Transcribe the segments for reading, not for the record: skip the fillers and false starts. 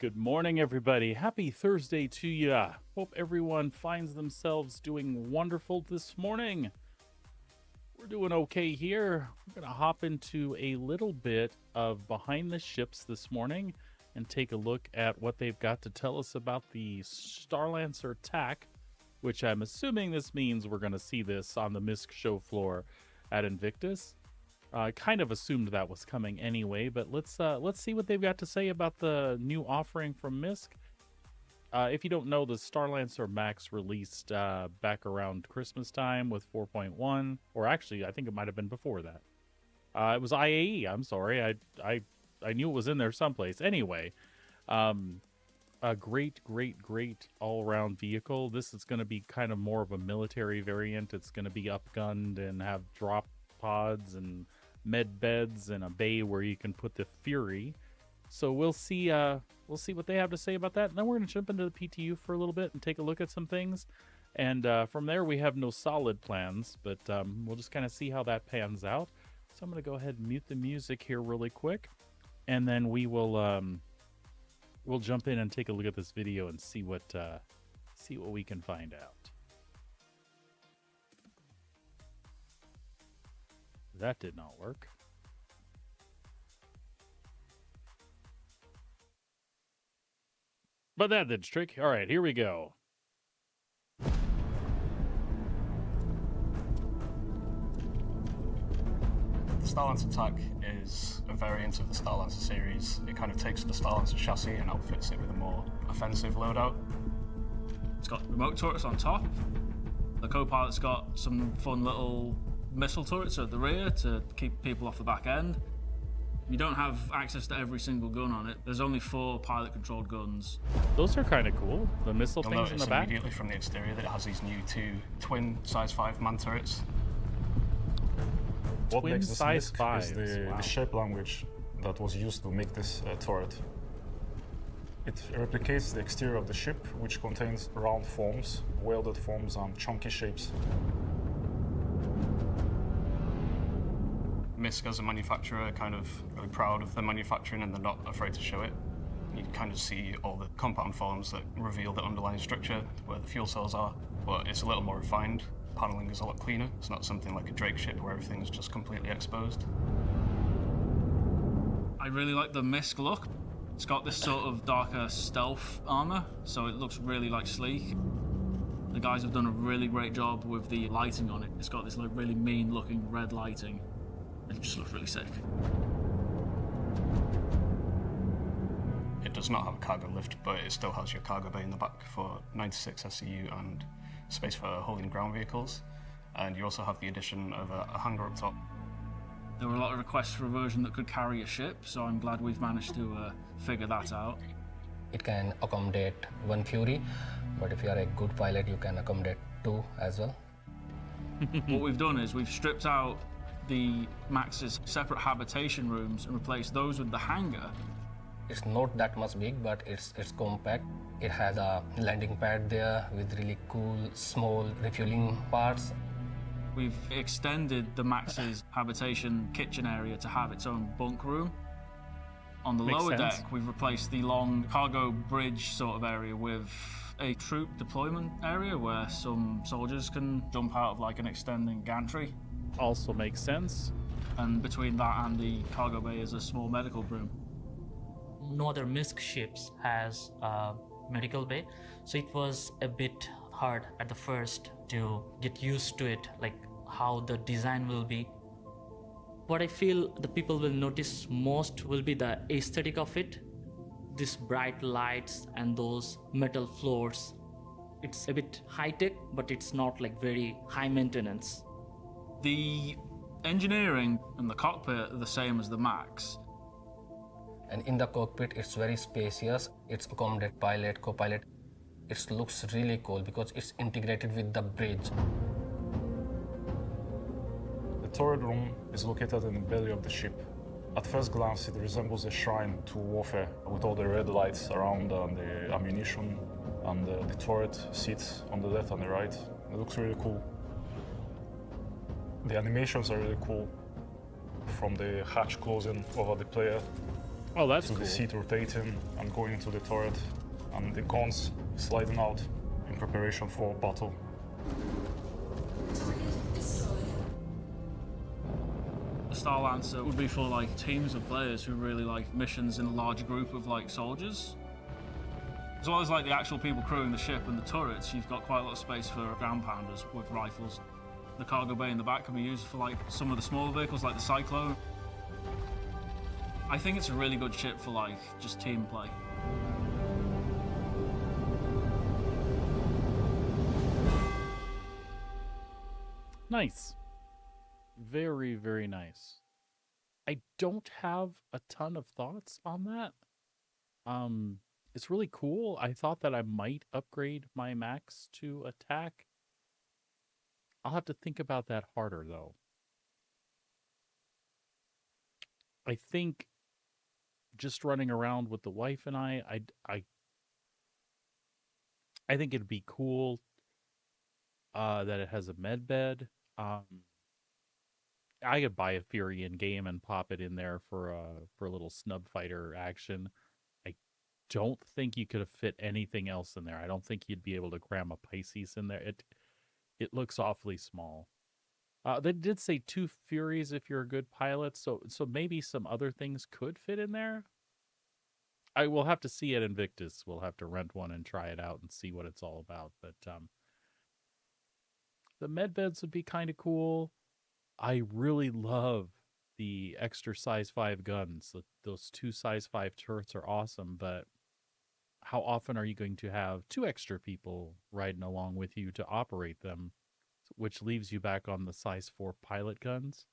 Good morning, everybody. Happy Thursday to ya. Hope everyone finds themselves doing wonderful this morning. We're doing okay here. We're going to hop into a little bit of behind the ships this morning and take a look at what they've got to tell us about the Starlancer TAC, which I'm assuming this means we're going to see this on the MISC show floor at Invictus. I kind of assumed that was coming anyway, but let's see what they've got to say about the new offering from MISC. If you don't know, the Starlancer Max released back around Christmas time with 4.1, or actually, I think it might have been before that. It was IAE. I'm sorry, I knew it was in there someplace. Anyway, a great all-around vehicle. This is going to be kind of more of a military variant. It's going to be upgunned and have drop pods and med beds and a bay where you can put the Fury. So we'll see what they have to say about that, and then we're going to jump into the PTU for a little bit and take a look at some things. And from there, we have no solid plans, but we'll just kind of see how that pans out. So I'm going to go ahead and mute the music here really quick, and then we will we'll jump in and take a look at this video and see what we can find out. That did not work. But that did its trick. All right, here we go. The Starlancer TAC is a variant of the Starlancer series. It kind of takes the Starlancer chassis and outfits it with a more offensive loadout. It's got remote turrets on top. The co-pilot's got some fun little missile turrets at the rear to keep people off the back end. You don't have access to every single gun on it. There's only 4 pilot-controlled guns. Those are kind of cool. The missile You'll things in the back. immediately from the exterior that it has these new 2 twin size 5 man turrets. What Twin makes this size MISC is 5s, the wow. shape language that was used to make this turret. It replicates the exterior of the ship, which contains round forms, welded forms, and chunky shapes. MISC as a manufacturer are kind of really proud of their manufacturing, and they're not afraid to show it. You can kind of see all the compound forms that reveal the underlying structure, where the fuel cells are, but it's a little more refined. Paneling is a lot cleaner. It's not something like a Drake ship where everything's just completely exposed. I really like the MISC look. It's got this sort of darker stealth armor, so it looks really sleek. The guys have done a really great job with the lighting on it. It's got this really mean looking red lighting. It just looks really sick. It does not have a cargo lift, but it still has your cargo bay in the back for 96 SCU and space for holding ground vehicles. And you also have the addition of a hangar up top. There were a lot of requests for a version that could carry a ship, so I'm glad we've managed to figure that out. It can accommodate 1 Fury, but if you are a good pilot, you can accommodate 2 as well. What we've done is we've stripped out the Max's separate habitation rooms and replaced those with the hangar. It's not that much big, but it's compact. It has a landing pad there with really cool small refueling parts. We've extended the Max's habitation kitchen area to have its own bunk room. On the Makes lower sense. deck, we've replaced the long cargo bridge sort of area with a troop deployment area where some soldiers can jump out of like an extending gantry. Also makes sense. And between that and the cargo bay is a small medical room. No other MISC ships has a medical bay, so it was a bit hard at the first to get used to it, like how the design will be. What I feel the people will notice most will be the aesthetic of it. These bright lights and those metal floors. It's a bit high-tech, but it's not like very high maintenance. The engineering and the cockpit are the same as the Max. And in the cockpit, it's very spacious. It's accommodate pilot, co-pilot. It looks really cool because it's integrated with the bridge. The turret room is located in the belly of the ship. At first glance, it resembles a shrine to warfare, with all the red lights around and the ammunition and the turret seats on the left and the right. It looks really cool. The animations are really cool, from the hatch closing over the player Oh, that's to cool. the seat rotating and going into the turret, and the guns sliding out in preparation for battle. The Starlancer would be for like teams of players who really like missions in a large group of like soldiers. As well as like the actual people crewing the ship and the turrets, you've got quite a lot of space for ground pounders with rifles. The cargo bay in the back can be used for like some of the smaller vehicles like the Cyclone. I think it's a really good ship for like just team play. Nice. Very, very nice. I don't have a ton of thoughts on that. It's really cool. I thought that I might upgrade my max to a TAC. I'll have to think about that harder though. I think just running around with the wife and I think it'd be cool that it has a med bed. I could buy a Fury in game and pop it in there for a little snub fighter action. I don't think you could have fit anything else in there. I don't think you'd be able to cram a Pisces in there. It looks awfully small. They did say 2 Furies if you're a good pilot, so maybe some other things could fit in there. I will have to see at Invictus. We'll have to rent one and try it out and see what it's all about. But the med beds would be kind of cool. I really love the extra size 5 guns. Those 2 size 5 turrets are awesome, but how often are you going to have 2 extra people riding along with you to operate them, which leaves you back on the size 4 pilot guns?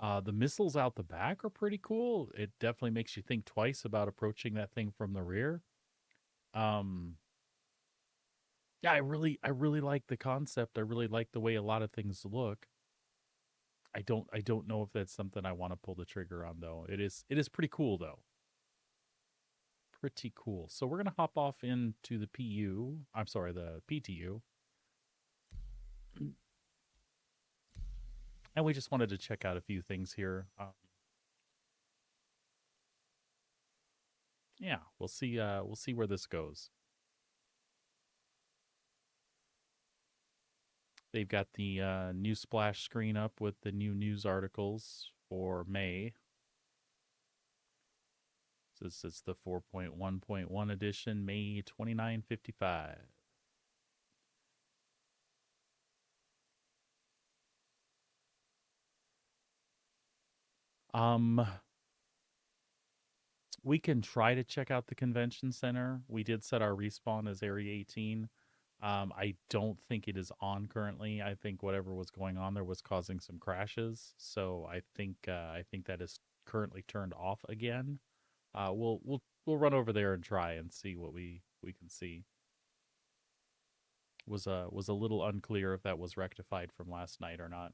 The missiles out the back are pretty cool. It definitely makes you think twice about approaching that thing from the rear. Yeah, I really like the concept. I really like the way a lot of things look. I don't know if that's something I want to pull the trigger on though. It is pretty cool though. Pretty cool. So we're gonna hop off into the the PTU. And we just wanted to check out a few things here. Yeah, we'll see where this goes. They've got the new splash screen up with the new news articles for May. So this is the 4.1.1 edition, May 2955. We can try to check out the convention center. We did set our respawn as Area 18. I don't think it is on currently. I think whatever was going on there was causing some crashes. So I think that is currently turned off again. We'll run over there and try and see what we can see. Was a little unclear if that was rectified from last night or not.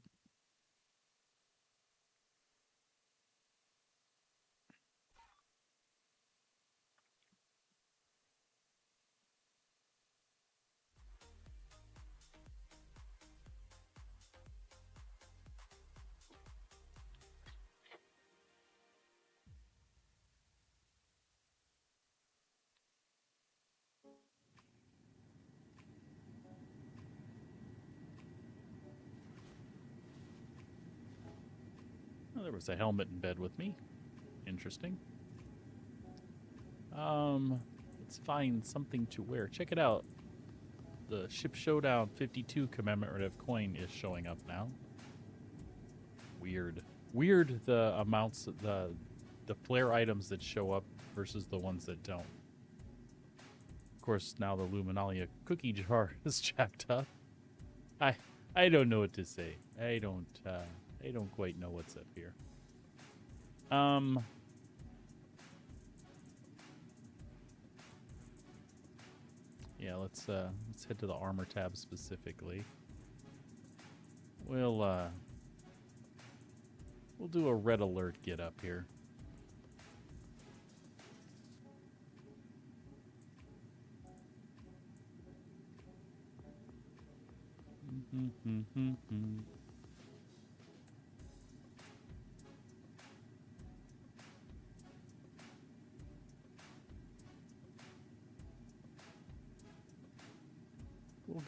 Oh, there was a helmet in bed with me. Interesting. Let's find something to wear. Check it out. The Ship Showdown 52 commemorative coin is showing up now. Weird the amounts of the flare items that show up versus the ones that don't. Of course, now the Luminalia cookie jar is jacked up. I don't know what to say. I don't quite know what's up here. Yeah, let's head to the armor tab specifically. We'll do a red alert get up here.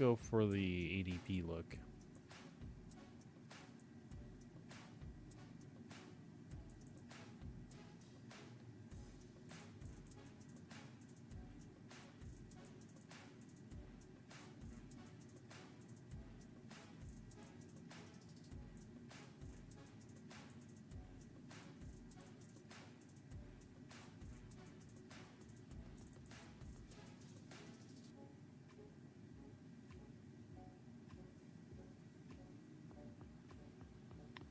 go for the ADP look.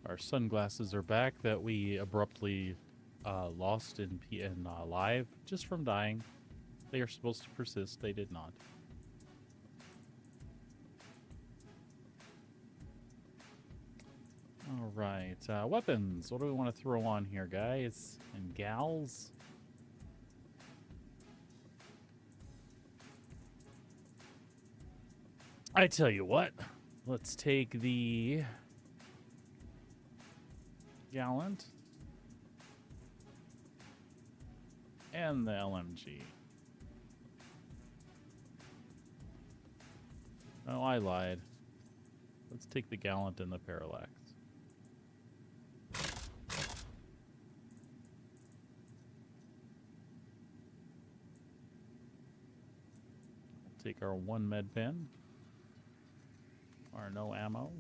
Our sunglasses are back that we abruptly lost in live just from dying. They are supposed to persist. They did not. All right. Weapons. What do we want to throw on here, guys and gals? I tell you what. Let's take the Gallant and the LMG. Oh, I lied. Let's take the Gallant and the Parallax. Take our one med pen. Our no ammo.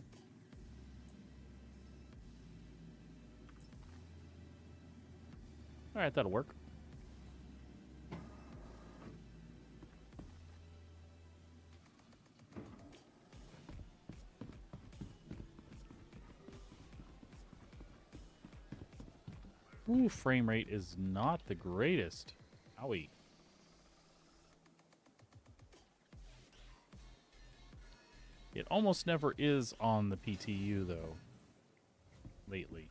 All right, that'll work. Ooh, frame rate is not the greatest. Owie. It almost never is on the PTU, though, lately.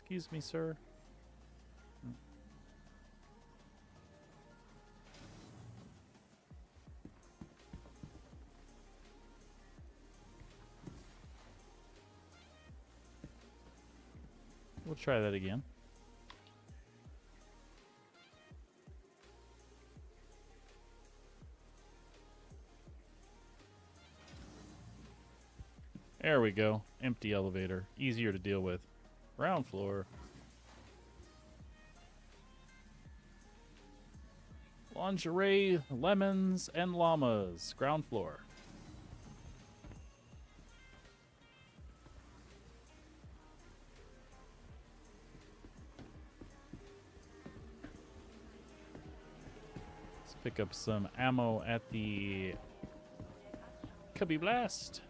Excuse me, sir. We'll try that again. There we go. Empty elevator. Easier to deal with. Ground floor. Lingerie, lemons, and llamas. Ground floor. Let's pick up some ammo at the Cubby Blast.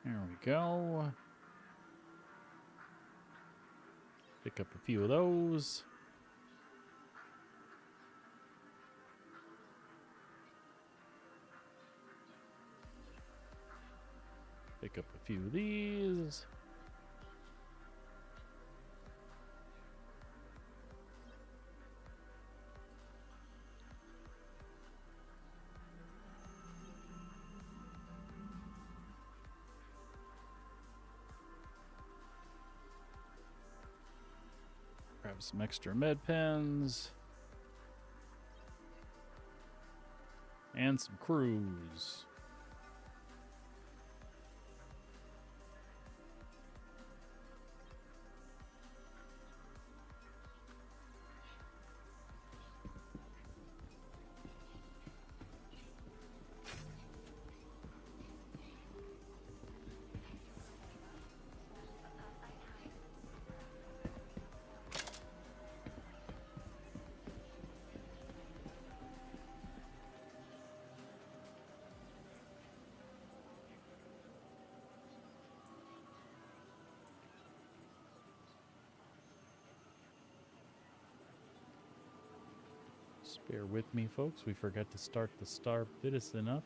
There we go. Pick up a few of those. Pick up a few of these. Grab some extra med pens. And some crews. Bear with me, folks. We forgot to start the Star Citizen up.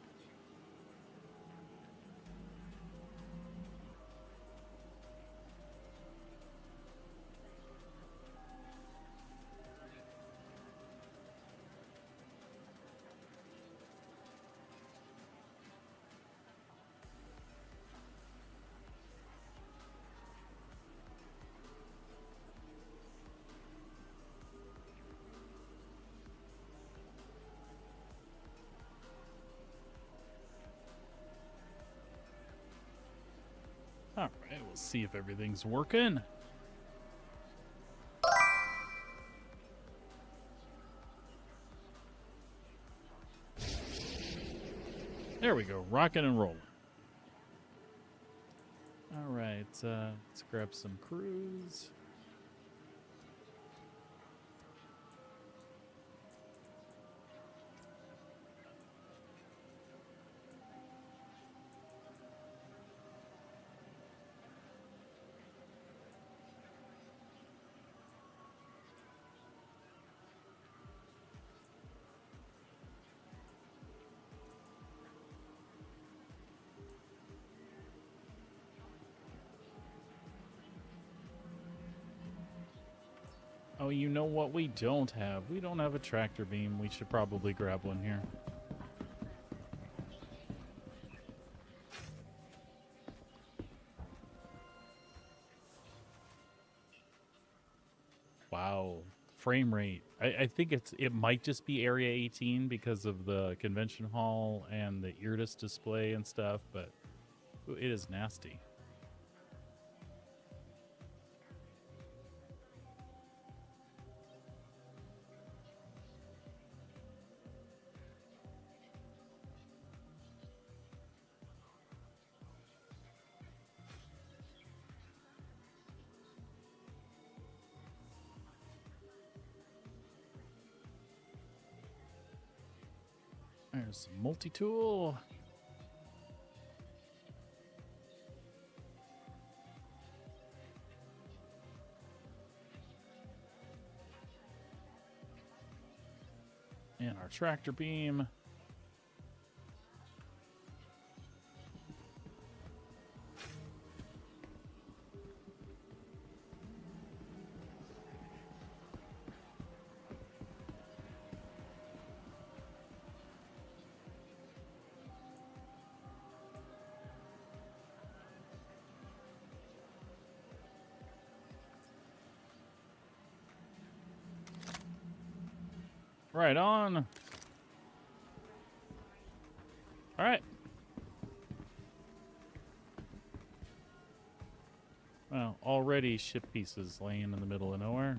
All right, we'll see if everything's working. There we go, rocking and rolling. All right, let's grab some crews. Oh, you know what we don't have? We don't have a tractor beam. We should probably grab one here. Wow. Frame rate. I think it might just be Area 18 because of the convention hall and the Irdis display and stuff, but it is nasty. There's a multi-tool. And our tractor beam. Right on. All right. Well, already ship pieces laying in the middle of nowhere.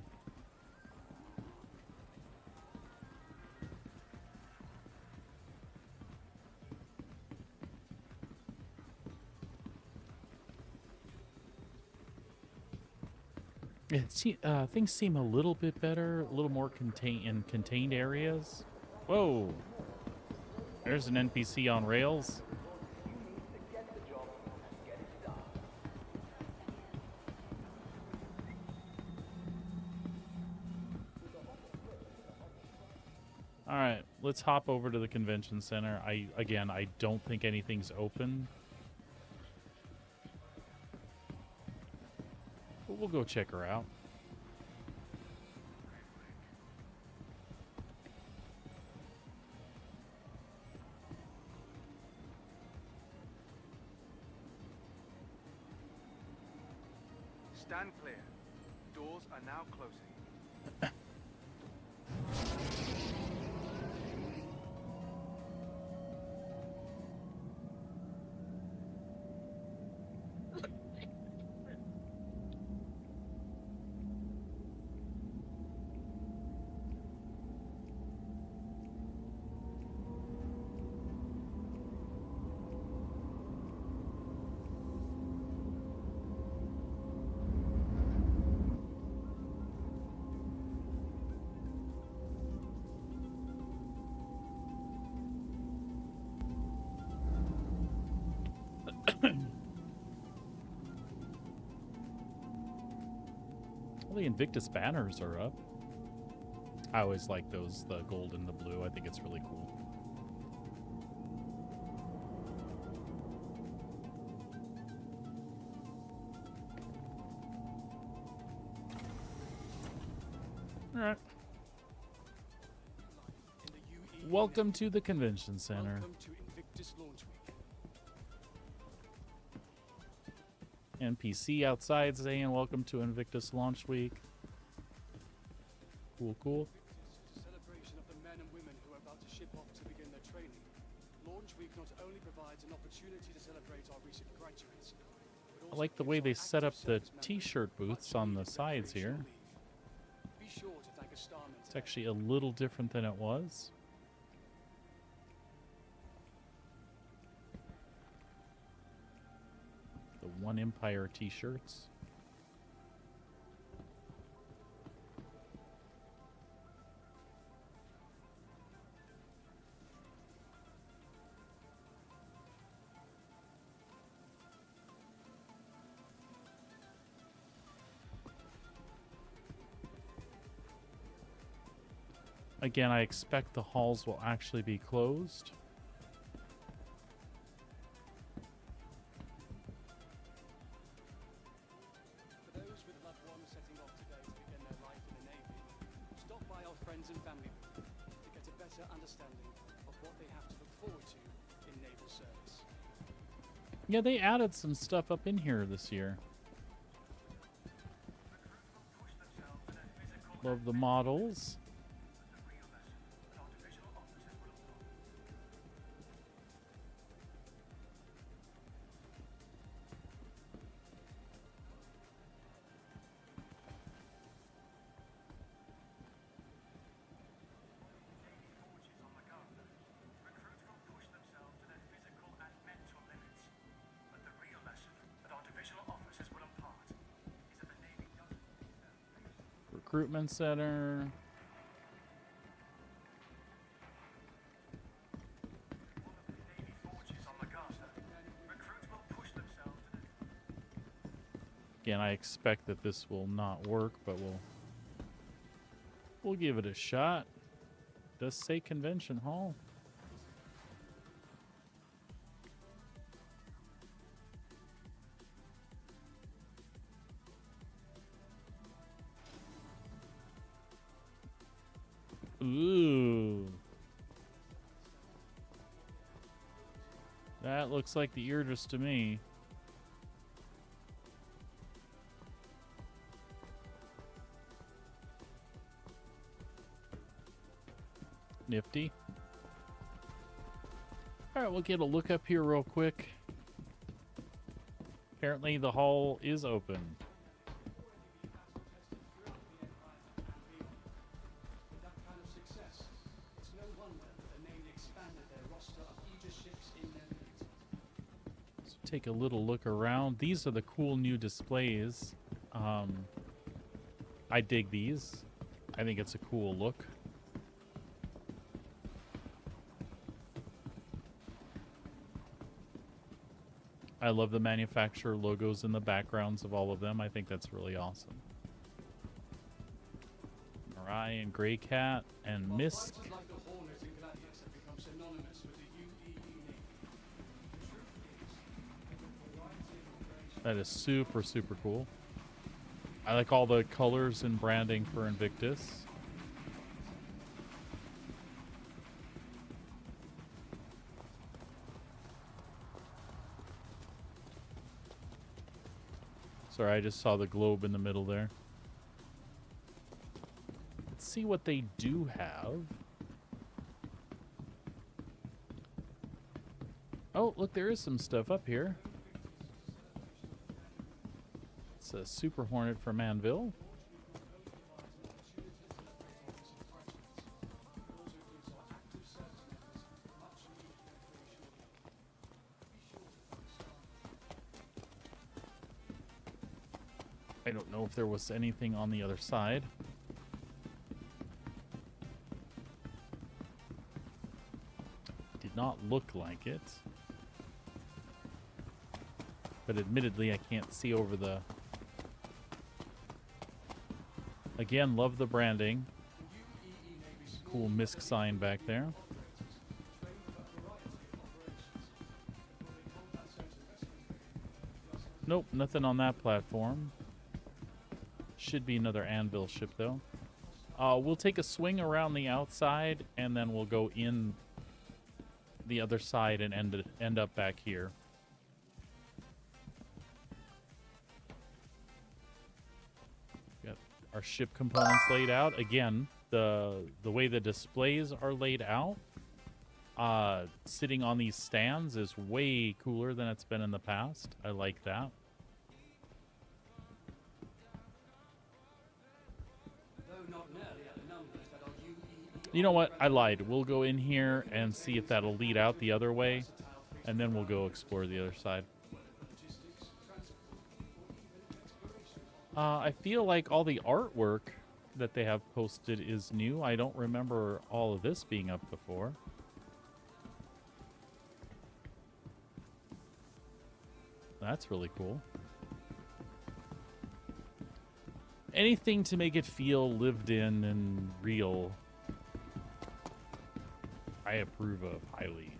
Things seem a little bit better, a little more contained areas. Whoa! There's an NPC on rails. All right, let's hop over to the convention center. I don't think anything's open. But we'll go check her out. Stand clear. Doors are now closing. Well, the Invictus banners are up. I always like those, the gold and the blue. I think it's really cool. All right. Welcome to the convention center. Welcome to Invictus Launch Week. NPC outside saying welcome to Invictus Launch Week. Cool, cool. Invictus is a celebration of the men and women who are about to ship off to begin their training. Launch Week not only provides an opportunity to celebrate our recent graduates, but I also like the gives way our they set up active the service members t-shirt booths on the much sides here. recreational leave. Be sure to thank a starman It's today. actually a little different than it was. The One Empire t-shirts. Again, I expect the halls will actually be closed. For those with loved ones setting off today to begin their life in the Navy, stop by our friends and family to get a better understanding of what they have to look forward to in naval service. Yeah, they added some stuff up in here this year. Love the models. Recruitment center. Again, I expect that this will not work, but we'll give it a shot. Does say convention hall. Ooh. That looks like the Eardris to me. Nifty. Alright, we'll get a look up here real quick. Apparently the hall is open. With that kind of success, it's no wonder that the Navy expanded their roster of Aegis ships in their fleet. So take a little look around. These are the cool new displays. I dig these. I think it's a cool look. I love the manufacturer logos in the backgrounds of all of them. I think that's really awesome. Mirai and Grey Cat and While Mist. fighters like the Hornet and Gladius have become synonymous with the UEE Navy, the truth is that the variety of operations That is super, super cool. I like all the colors and branding for Invictus. Sorry, I just saw the globe in the middle there. Let's see what they do have. Oh, look, there is some stuff up here. It's a Super Hornet from Anvil. I don't know if there was anything on the other side. Did not look like it. But admittedly, I can't see over the... Again, love the branding. UEE cool MISC sign back there. Nope, nothing on that platform. Should be another anvil ship, though. We'll take a swing around the outside, and then we'll go in the other side and end up back here. Got our ship components laid out. Again, the way the displays are laid out, sitting on these stands is way cooler than it's been in the past. I like that. You know what? I lied. We'll go in here and see if that'll lead out the other way, and then we'll go explore the other side. I feel like all the artwork that they have posted is new. I don't remember all of this being up before. That's really cool. Anything to make it feel lived in and real, I approve of highly.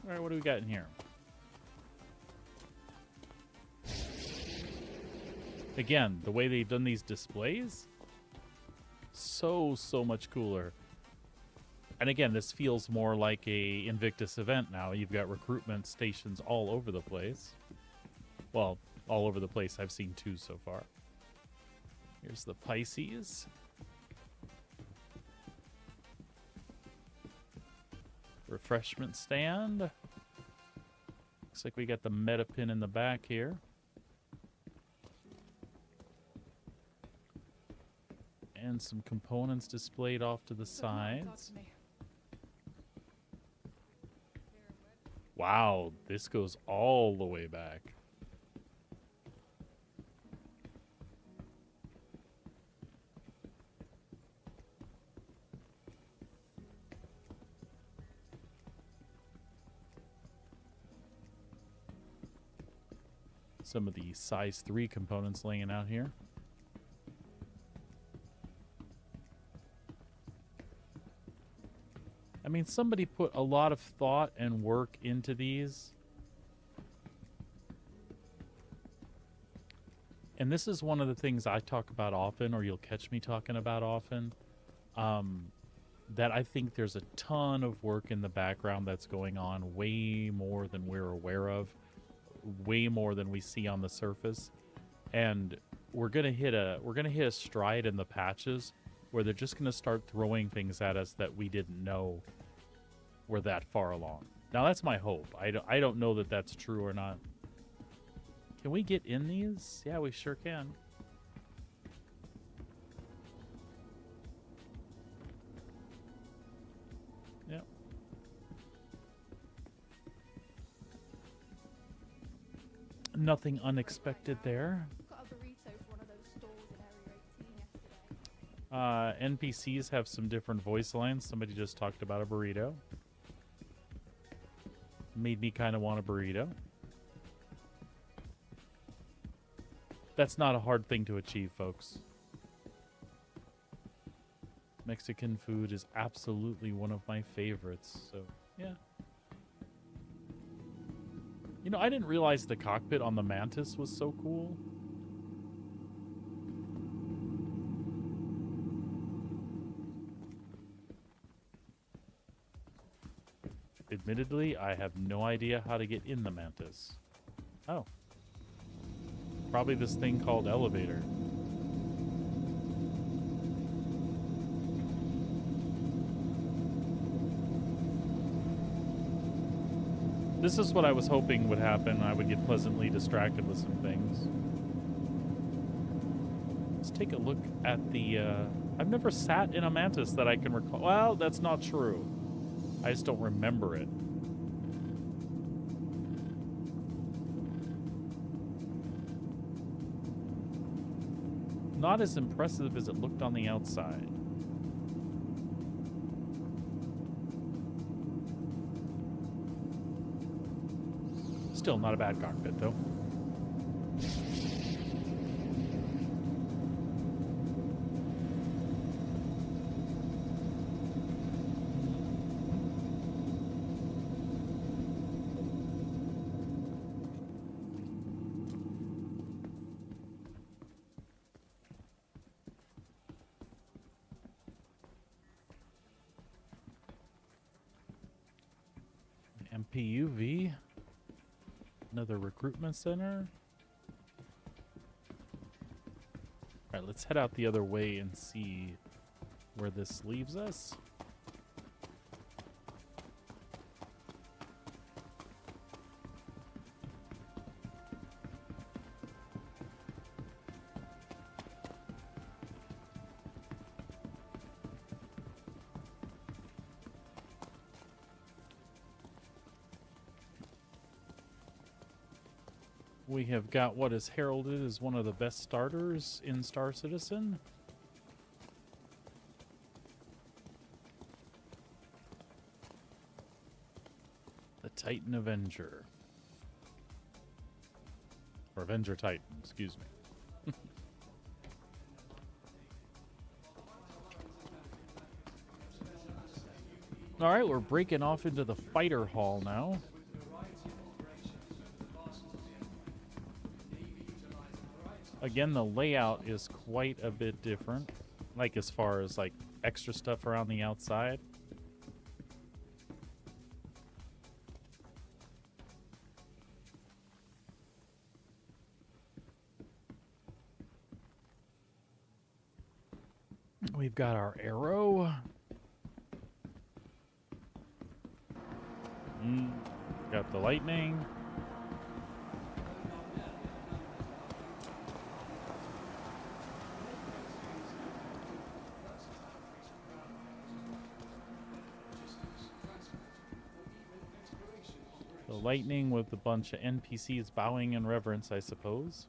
All right, what do we got in here? Again, the way they've done these displays, so much cooler. And again, this feels more like a Invictus event now. You've got recruitment stations all over the place. Well, all over the place. I've seen 2 so far. Here's the Pisces. Refreshment stand. Looks like we got the meta pin in the back here. And some components displayed off to the sides. Wow, this goes all the way back. Some of the size 3 components laying out here. I mean, somebody put a lot of thought and work into these. And this is one of the things I talk about often, or you'll catch me talking about often, that I think there's a ton of work in the background that's going on, way more than we're aware of, way more than we see on the surface. And we're gonna hit a stride in the patches where they're just gonna start throwing things at us that we didn't know were that far along. Now that's my hope. I don't know that that's true or not. Can we get in these? Yeah, we sure can. Yep. Nothing unexpected there. Got a burrito for one of those stores in Area 18 yesterday. NPCs have some different voice lines. Somebody just talked about a burrito. Made me kind of want a burrito. That's not a hard thing to achieve, folks. Mexican food is absolutely one of my favorites, so yeah. You know, I didn't realize the cockpit on the Mantis was so cool. Admittedly, I have no idea how to get in the Mantis. Oh. Probably this thing called elevator. This is what I was hoping would happen. I would get pleasantly distracted with some things. Let's take a look at the... I've never sat in a Mantis that I can recall. Well, that's not true. I just don't remember it. Not as impressive as it looked on the outside. Still not a bad cockpit, though. MPUV. Another recruitment center. Alright, let's head out the other way and see where this leaves us. We have got what is heralded as one of the best starters in Star Citizen. The Titan Avenger. Or Avenger Titan, excuse me. Alright, we're breaking off into the fighter hall now. Again, the layout is quite a bit different, like as far as like extra stuff around the outside. We've got our arrow. Got the lightning. The lightning with a bunch of NPCs bowing in reverence, I suppose.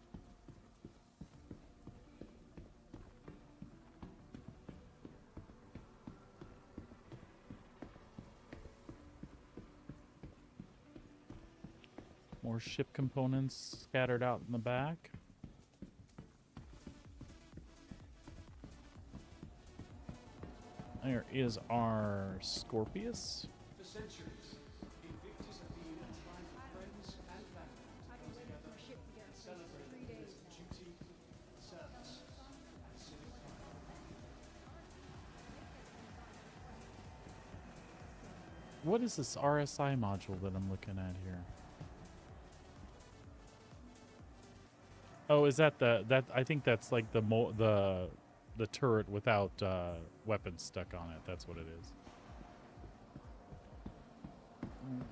More ship components scattered out in the back. There is our Scorpius. For centuries, Invictus have been a time for friends and family to come together and celebrate the years of duty, service, and civic pride. What is this RSI module that I'm looking at here? Oh, is that that? I think that's like the turret without weapons stuck on it. That's what it is.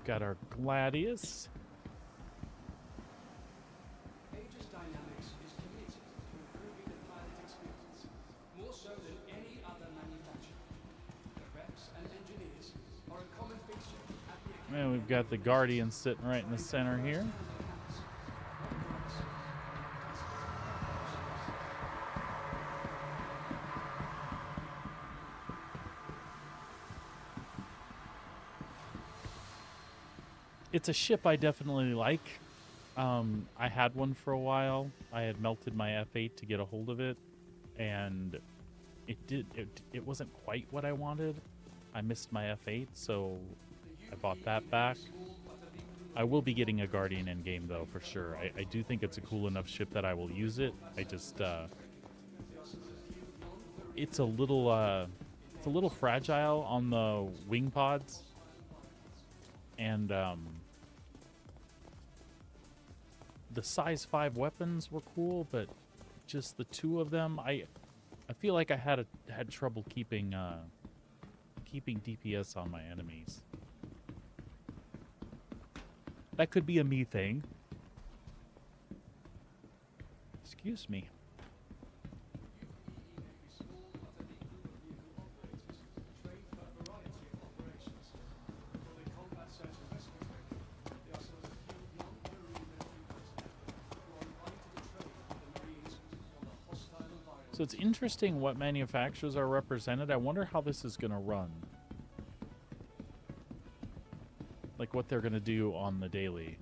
Got our Gladius. Aegis Dynamics is committed to improving the pilot experience, more so than any other manufacturer. The reps and engineers are a common fixture at the And we've got the Guardian sitting right in the center here. It's a ship I definitely like. I had one for a while. I had melted my F8 to get a hold of it, and it wasn't quite what I wanted. I missed my F8, so I bought that back. I will be getting a Guardian in game though, for sure. I do think it's a cool enough ship that I will use it. I just it's a little fragile on the wing pods, and the size 5 weapons were cool, but just the two of them, I feel like I had trouble keeping DPS on my enemies. That could be a me thing. Excuse me. So it's interesting what manufacturers are represented. I wonder how this is going to run. Like what they're going to do on the daily.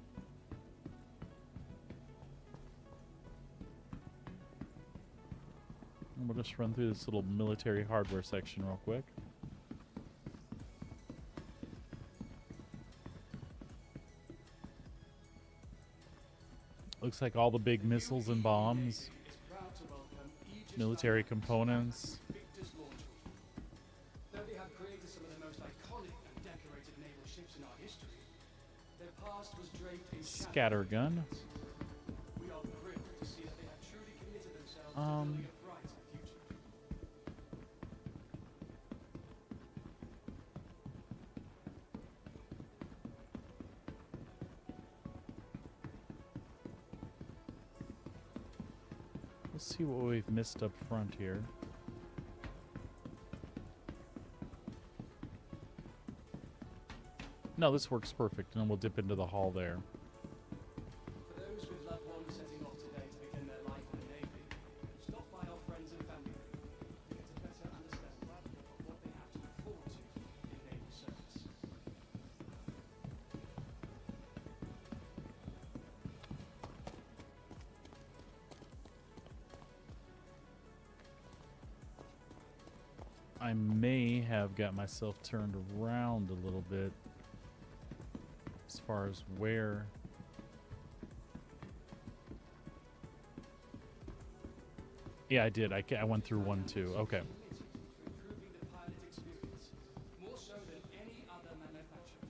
And we'll just run through this little military hardware section real quick. Looks like all the big missiles and bombs. Military components. Though they have created some of the most iconic and decorated naval ships in our history, they are no longer the only ones in the fleet. They are also the few non-marine military craft that will Their past was draped in Scattergun. We are thrilled to see that they have truly committed themselves to building a brighter future. Let's see what we've missed up front here. No, this works perfect, and then we'll dip into the hall there. For those with loved ones setting off today to begin their life in the Navy, stop by our friends and family to get a better understanding of what they have to look forward to in naval service. I may have got myself turned around a little bit as far as where. Yeah, I did. I went through 1, 2. Okay. Improving the pilot experience, more so than any other manufacturer.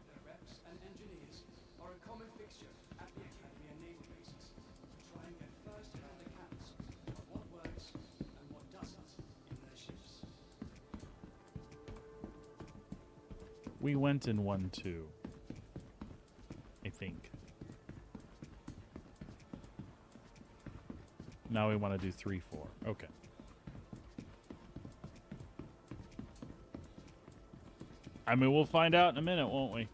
Their reps and engineers are a common fixture at the Academy and naval bases to try and get first-hand accounts of what works and what doesn't in their ships. We went in 1, 2. I think. Now we want to do 3, 4. Okay. I mean, we'll find out in a minute, won't we?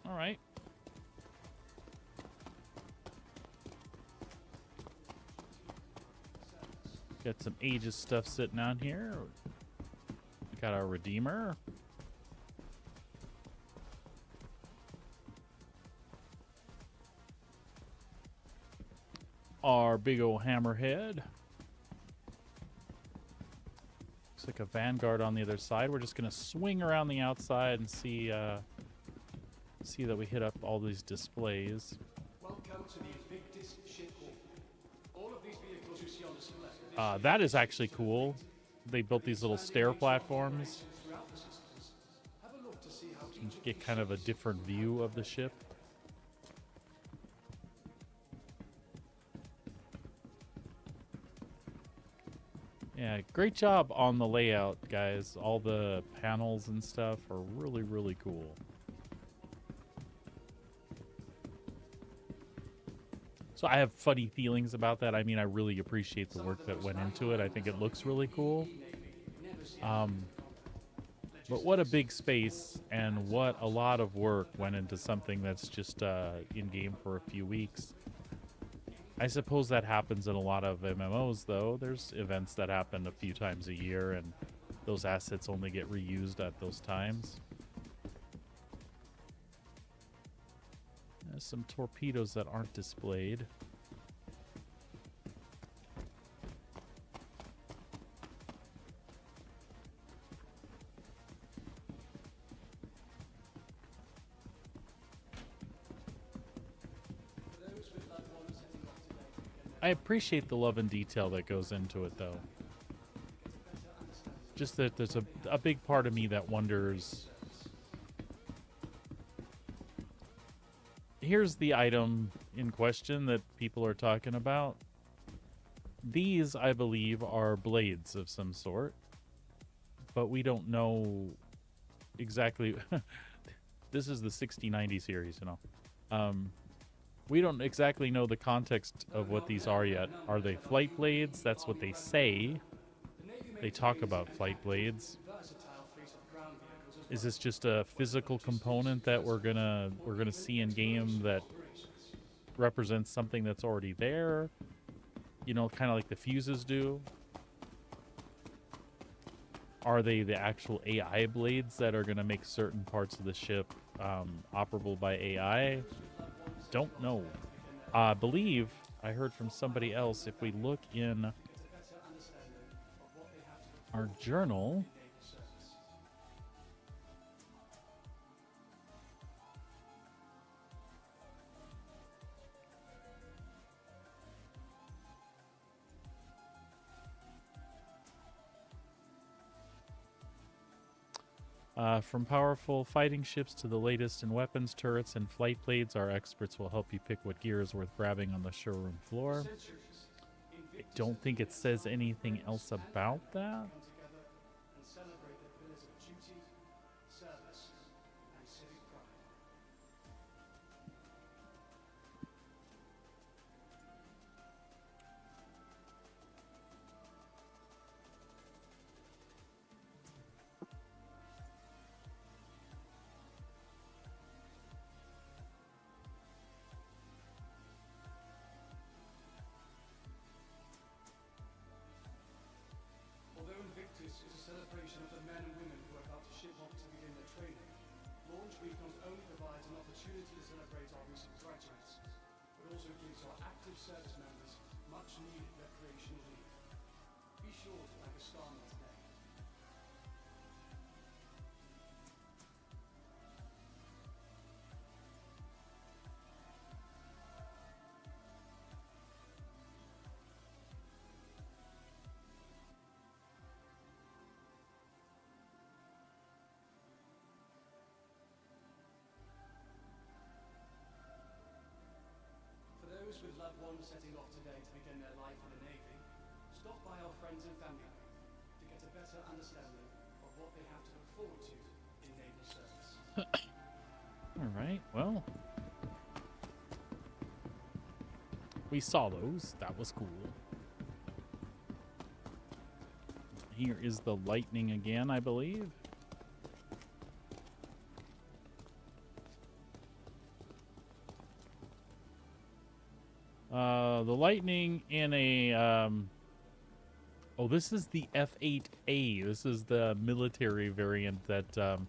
All right. Got some Aegis stuff sitting on here. Got our Redeemer. Our big old Hammerhead. Looks like a Vanguard on the other side. We're just gonna swing around the outside and see see that we hit up all these displays. Welcome to the Invictus ship hall. All of these vehicles you see on display. That is actually cool. They built these little stair platforms. Throughout the systems, have a look to see how You get kind of a different view of the ship. Yeah, great job on the layout, guys. All the panels and stuff are really, really cool. So I have funny feelings about that. I mean, I really appreciate the work that went into it. I think it looks really cool. But what a big space and what a lot of work went into something that's just in-game for a few weeks. I suppose that happens in a lot of MMOs, though. There's events that happen a few times a year, and those assets only get reused at those times. There's some torpedoes that aren't displayed. I appreciate the love and detail that goes into it, though. Just that there's a big part of me that wonders. Here's the item in question that people are talking about. These, I believe, are blades of some sort, but we don't know exactly. This is the 6090 series, you know. We don't exactly know the context of what these are yet. Are they flight blades? That's what they say. They talk about flight blades. Is this just a physical component that we're gonna see in game that represents something that's already there? You know, kind of like the fuses do. Are they the actual AI blades that are gonna make certain parts of the ship operable by AI? Don't know. I believe I heard from somebody else, if we look in our journal, From powerful fighting ships to the latest in weapons, turrets, and flight blades, our experts will help you pick what gear is worth grabbing on the showroom floor. I don't think it says anything else about that. Although Invictus is a celebration of the men and women who are about to ship off to begin their training, Launch Week not only provides an opportunity to celebrate our recent graduates, but also gives our active service members much needed recreational leave. Be sure to thank a Starman today. For those with loved ones setting off today to begin their life in the Navy, stop by our friends and family to get a better understanding of what they have to look forward to in naval service. All right, well, we saw those. That was cool. Here is the lightning again, I believe. The lightning in a oh, this is the F8A. This is the military variant that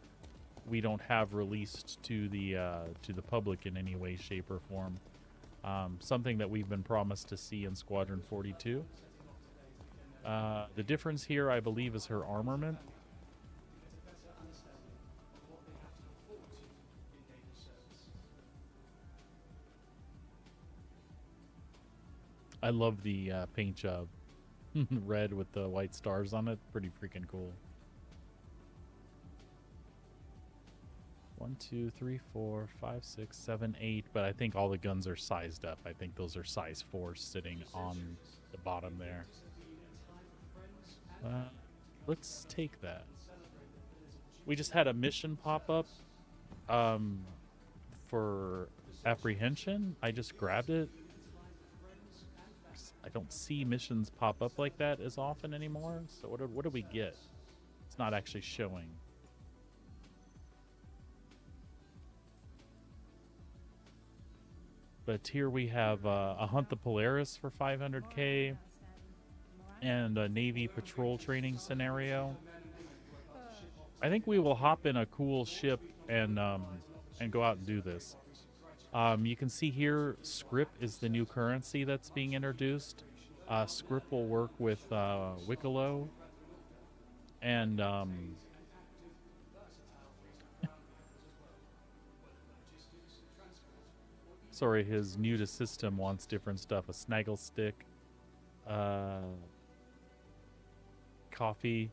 we don't have released to the public in any way, shape, or form. Something that we've been promised to see in Squadron 42. The difference here, I believe, is her armament. I love the paint job. Red with the white stars on it. Pretty freaking cool. 1, 2, 3, 4, 5, 6, 7, 8. But I think all the guns are sized up. I think those are size 4 sitting on the bottom there. Let's take that. We just had a mission pop up for apprehension. I just grabbed it. I don't see missions pop up like that as often anymore. So what do we get? It's not actually showing. But here we have a Hunt the Polaris for 500k and a Navy patrol training scenario. I think we will hop in a cool ship and go out and do this. You can see here, script is the new currency that's being introduced. Script will work with Wicklow and sorry, his new to system wants different stuff. A snaggle stick, coffee,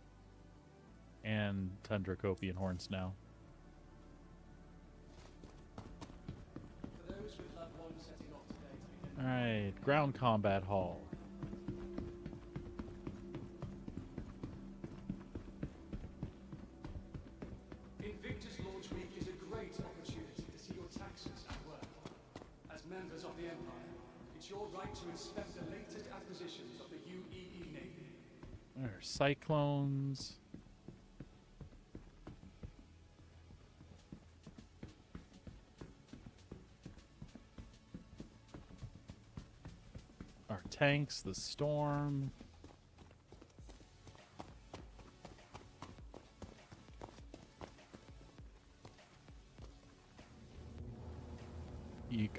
and Tundra Copian horns now. Alright, ground combat hall. Invictus Launch Week is a great opportunity to see your taxes at work. As members of the Empire, it's your right to inspect the latest acquisitions of the UEE Navy. There are cyclones. Our tanks, the Storm.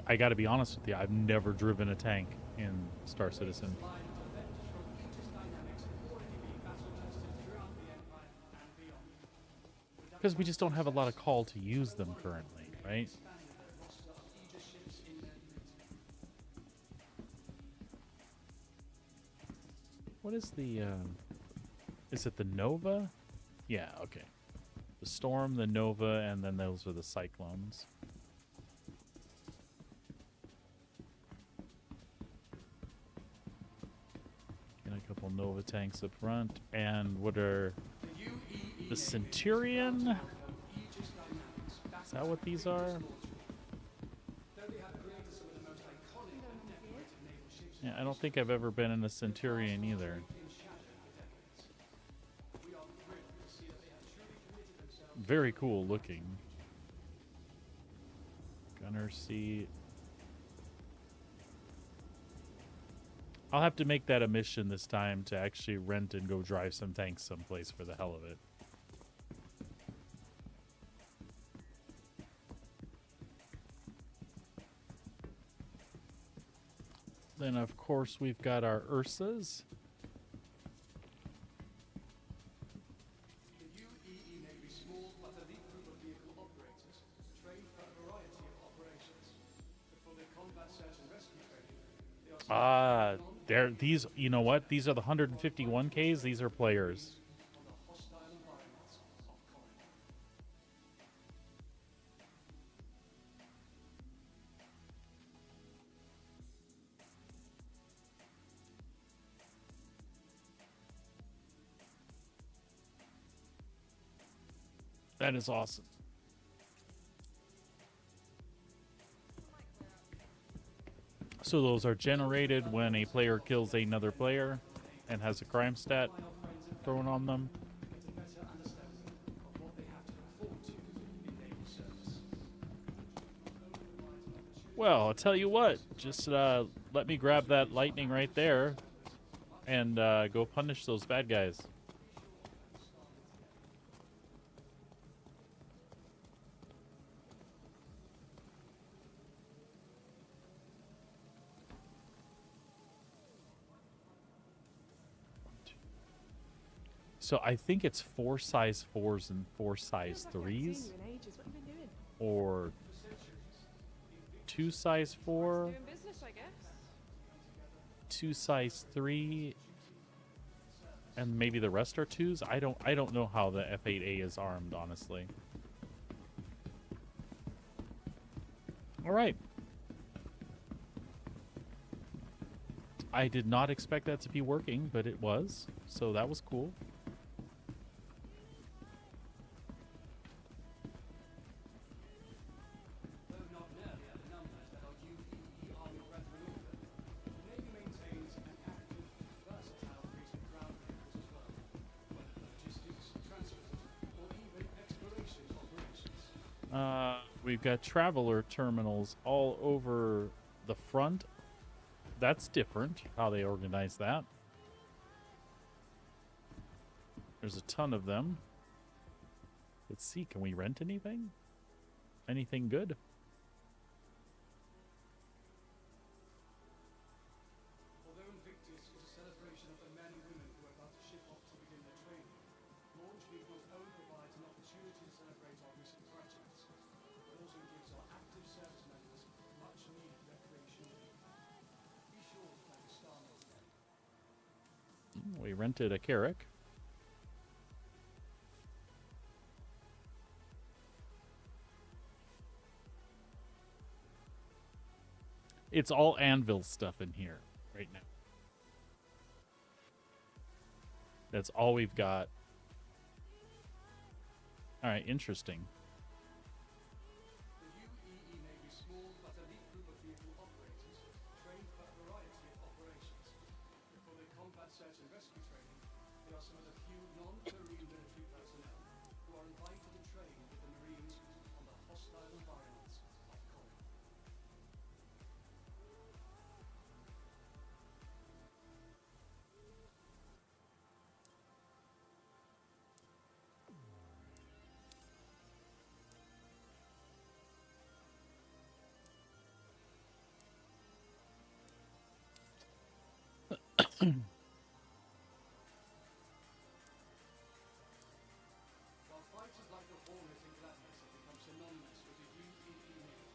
I gotta be honest with you, I've never driven a tank in Star Citizen. Because we just don't have a lot of call to use them currently, right? What is the, is it the Nova? Yeah, okay. The Storm, the Nova, and then those are the Cyclones. And a couple Nova tanks up front. And what are the Centurion? Is that what these are? Yeah, I don't think I've ever been in a Centurion either. Very cool looking. Gunner seat. I'll have to make that a mission this time to actually rent and go drive some tanks someplace for the hell of it. Then, of course, we've got our Ursas. The UEE may be small, but a elite group of vehicle operators trained for a variety of operations. For their combat search and rescue training, they are They're these. You know what? These are the 151Ks. These are players. on the hostile environments of Corinth. That is awesome. So those are generated when a player kills another player and has a crime stat thrown on them. Well, I'll tell you what. Just let me grab that lightning right there and go punish those bad guys. So I think it's 4 size 4s and 4 size 3s, or 2 size 4, Doing business, I guess. 2 size 3, and maybe the rest are 2s. I don't know how the F8A is armed, honestly. All right. I did not expect that to be working, but it was, so that was cool. We've got traveler terminals all over the front. That's different, how they organize that. There's a ton of them. Let's see, can we rent anything? Anything good? Although Invictus is a celebration of the men and women who are about to ship off to begin their training, Launch Week not only provides an opportunity to celebrate our recent graduates, but also gives our active service members much needed recreation. Be sure to thank Starlancer. We rented a Carrack. It's all Anvil stuff in here right now. That's all we've got. All right, interesting. The UEE may be small, but elite group of vehicle operators trained for a variety of operations. For their combat search and rescue training, they are some of the few non-Marine military personnel who are invited to train with the Marines on the hostile environments of Corinth. While fighters like the Hornet and Gladius have become synonymous with the UEE name,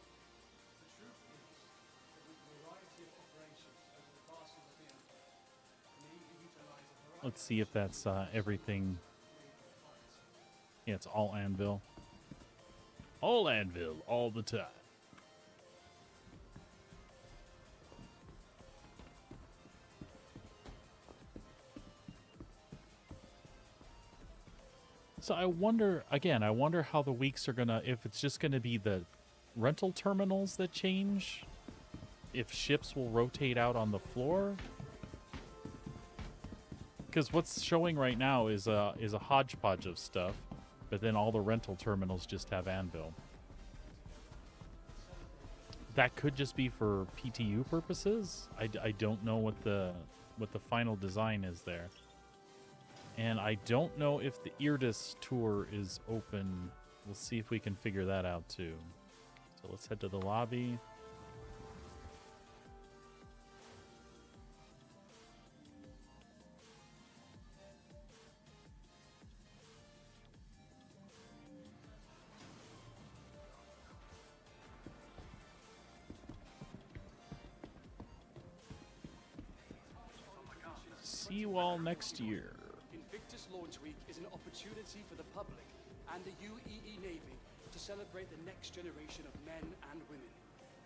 the truth is that with a variety of operations over the past of the Empire, the Navy utilized a variety Let's see if that's everything Yeah, it's all anvil. All anvil, all the time. So I wonder, again, I wonder how the weeks are gonna, if it's just gonna be the rental terminals that change, if ships will rotate out on the floor. Because what's showing right now is a hodgepodge of stuff, but then all the rental terminals just have anvil. That could just be for PTU purposes. I don't know what the final design is there. And I don't know if the Irdis tour is open. We'll see if we can figure that out too. So let's head to the lobby. See you all next year. Invictus Launch Week is an opportunity for the public and the UEE Navy to celebrate the next generation of men and women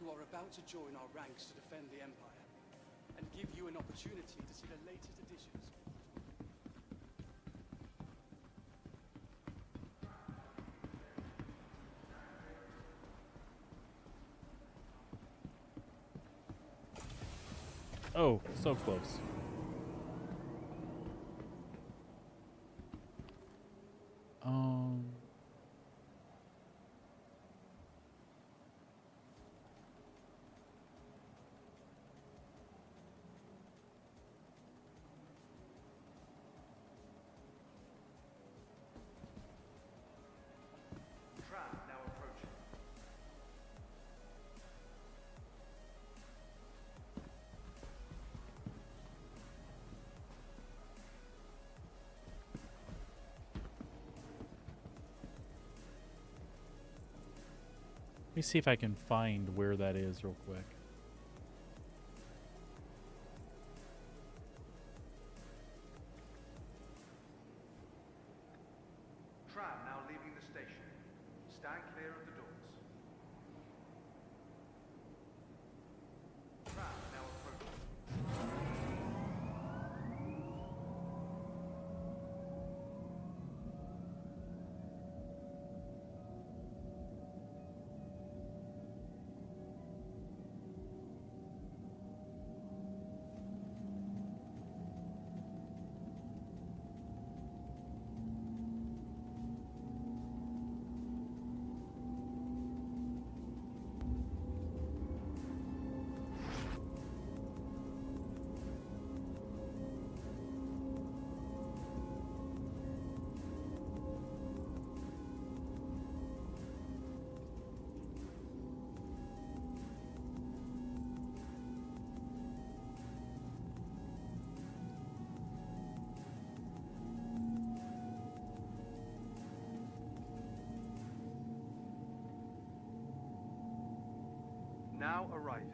who are about to join our ranks to defend the Empire, and give you an opportunity to see the latest additions. Oh, so close. Tram now approaching. Let me see if I can find where that is real quick. Tram now leaving the station. Stand clear of the doors. Tram now approaching. Now arriving.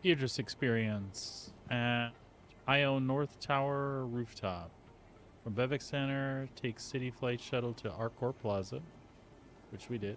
Idris experience at Ion North Tower rooftop. From Bevec Center, take City Flight Shuttle to Arcor Plaza, which we did.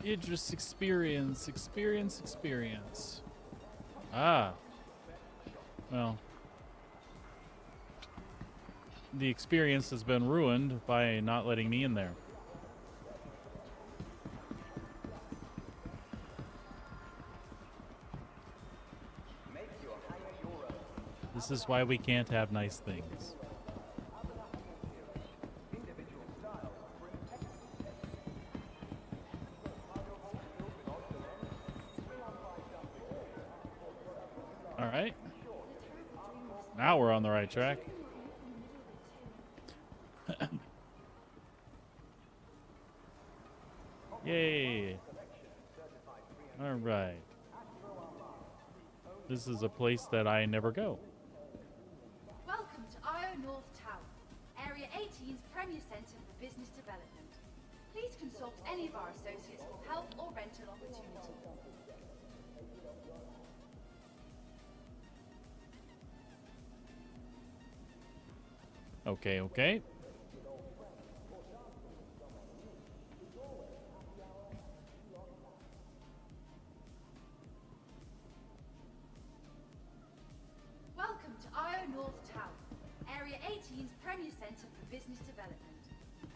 Idris experience. Ah. Well. The experience has been ruined by not letting me in there. This is why we can't have nice things. Now we're on the right track. Yay. All right. This is a place that I never go. Welcome to IO North Tower, Area 18's Premier Centre for Business Development. Please consult any of our associates for help or rental opportunities. Okay, okay. Welcome to IO North Tower, Area 18's Premier Centre for Business Development.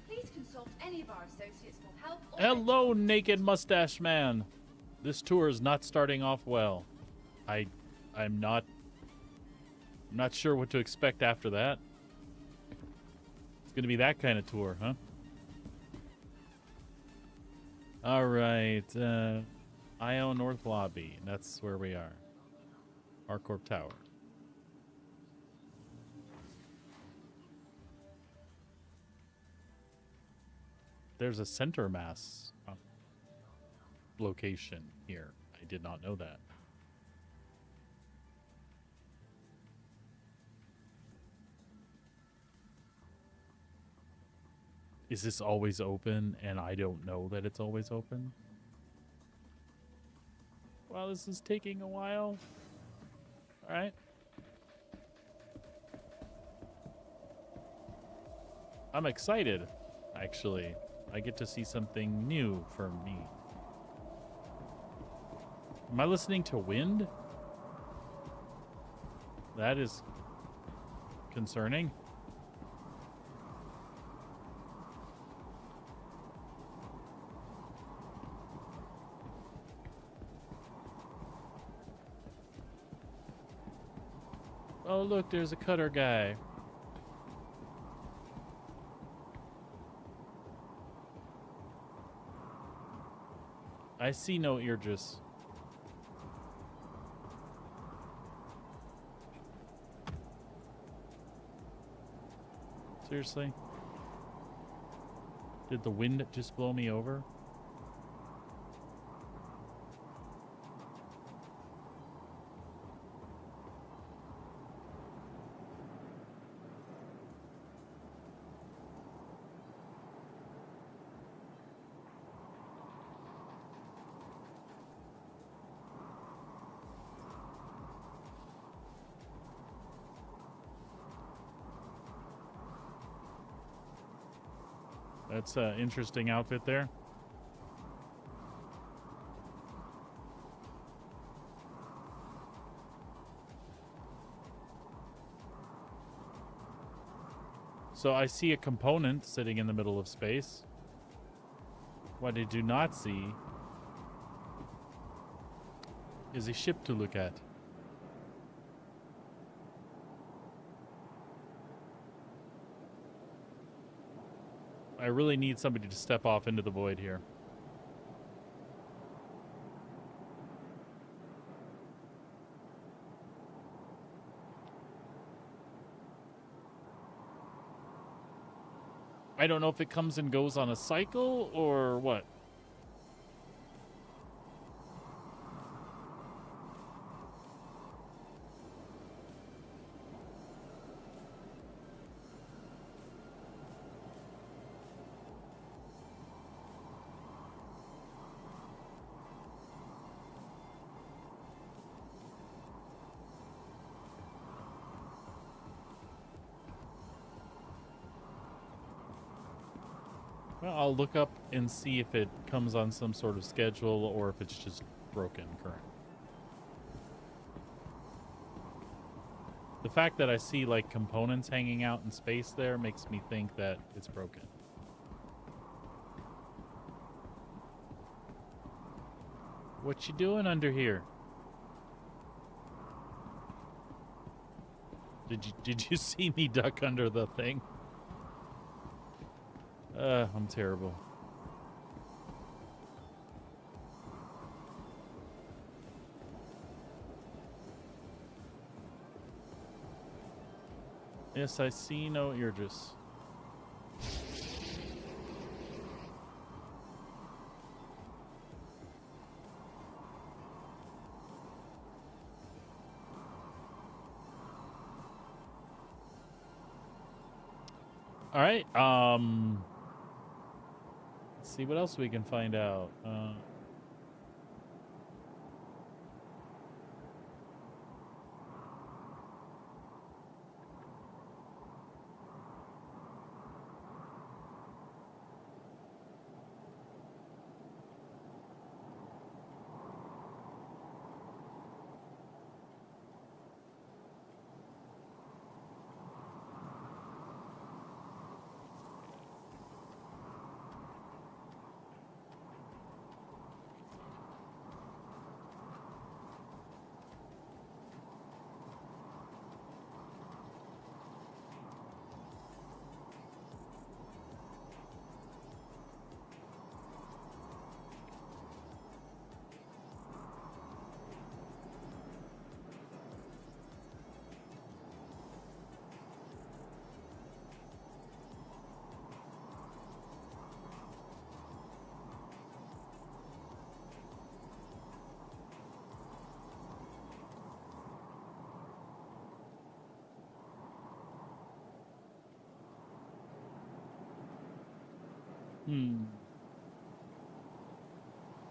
Please consult any of our associates for help or Hello, naked mustache man. This tour is not starting off well. I'm not sure what to expect after that. It's gonna be that kind of tour, huh? All right, IO North Lobby. That's where we are. Harcorp Tower. There's a center mass location here. I did not know that. Is this always open and I don't know that it's always open? Well, this is taking a while. All right. I'm excited, actually. I get to see something new for me. Am I listening to wind? That is concerning. Oh, look, there's a cutter guy. I see no eardress. Seriously? Did the wind just blow me over? That's an interesting outfit there. So I see a component sitting in the middle of space. What I do not see is a ship to look at. I really need somebody to step off into the void here. I don't know if it comes and goes on a cycle or what. Well, I'll look up and see if it comes on some sort of schedule or if it's just broken current. The fact that I see like components hanging out in space there makes me think that it's broken. What you doing under here? Did you see me duck under the thing? I'm terrible. Yes, I see no earjuice. All right. Let's see what else we can find out.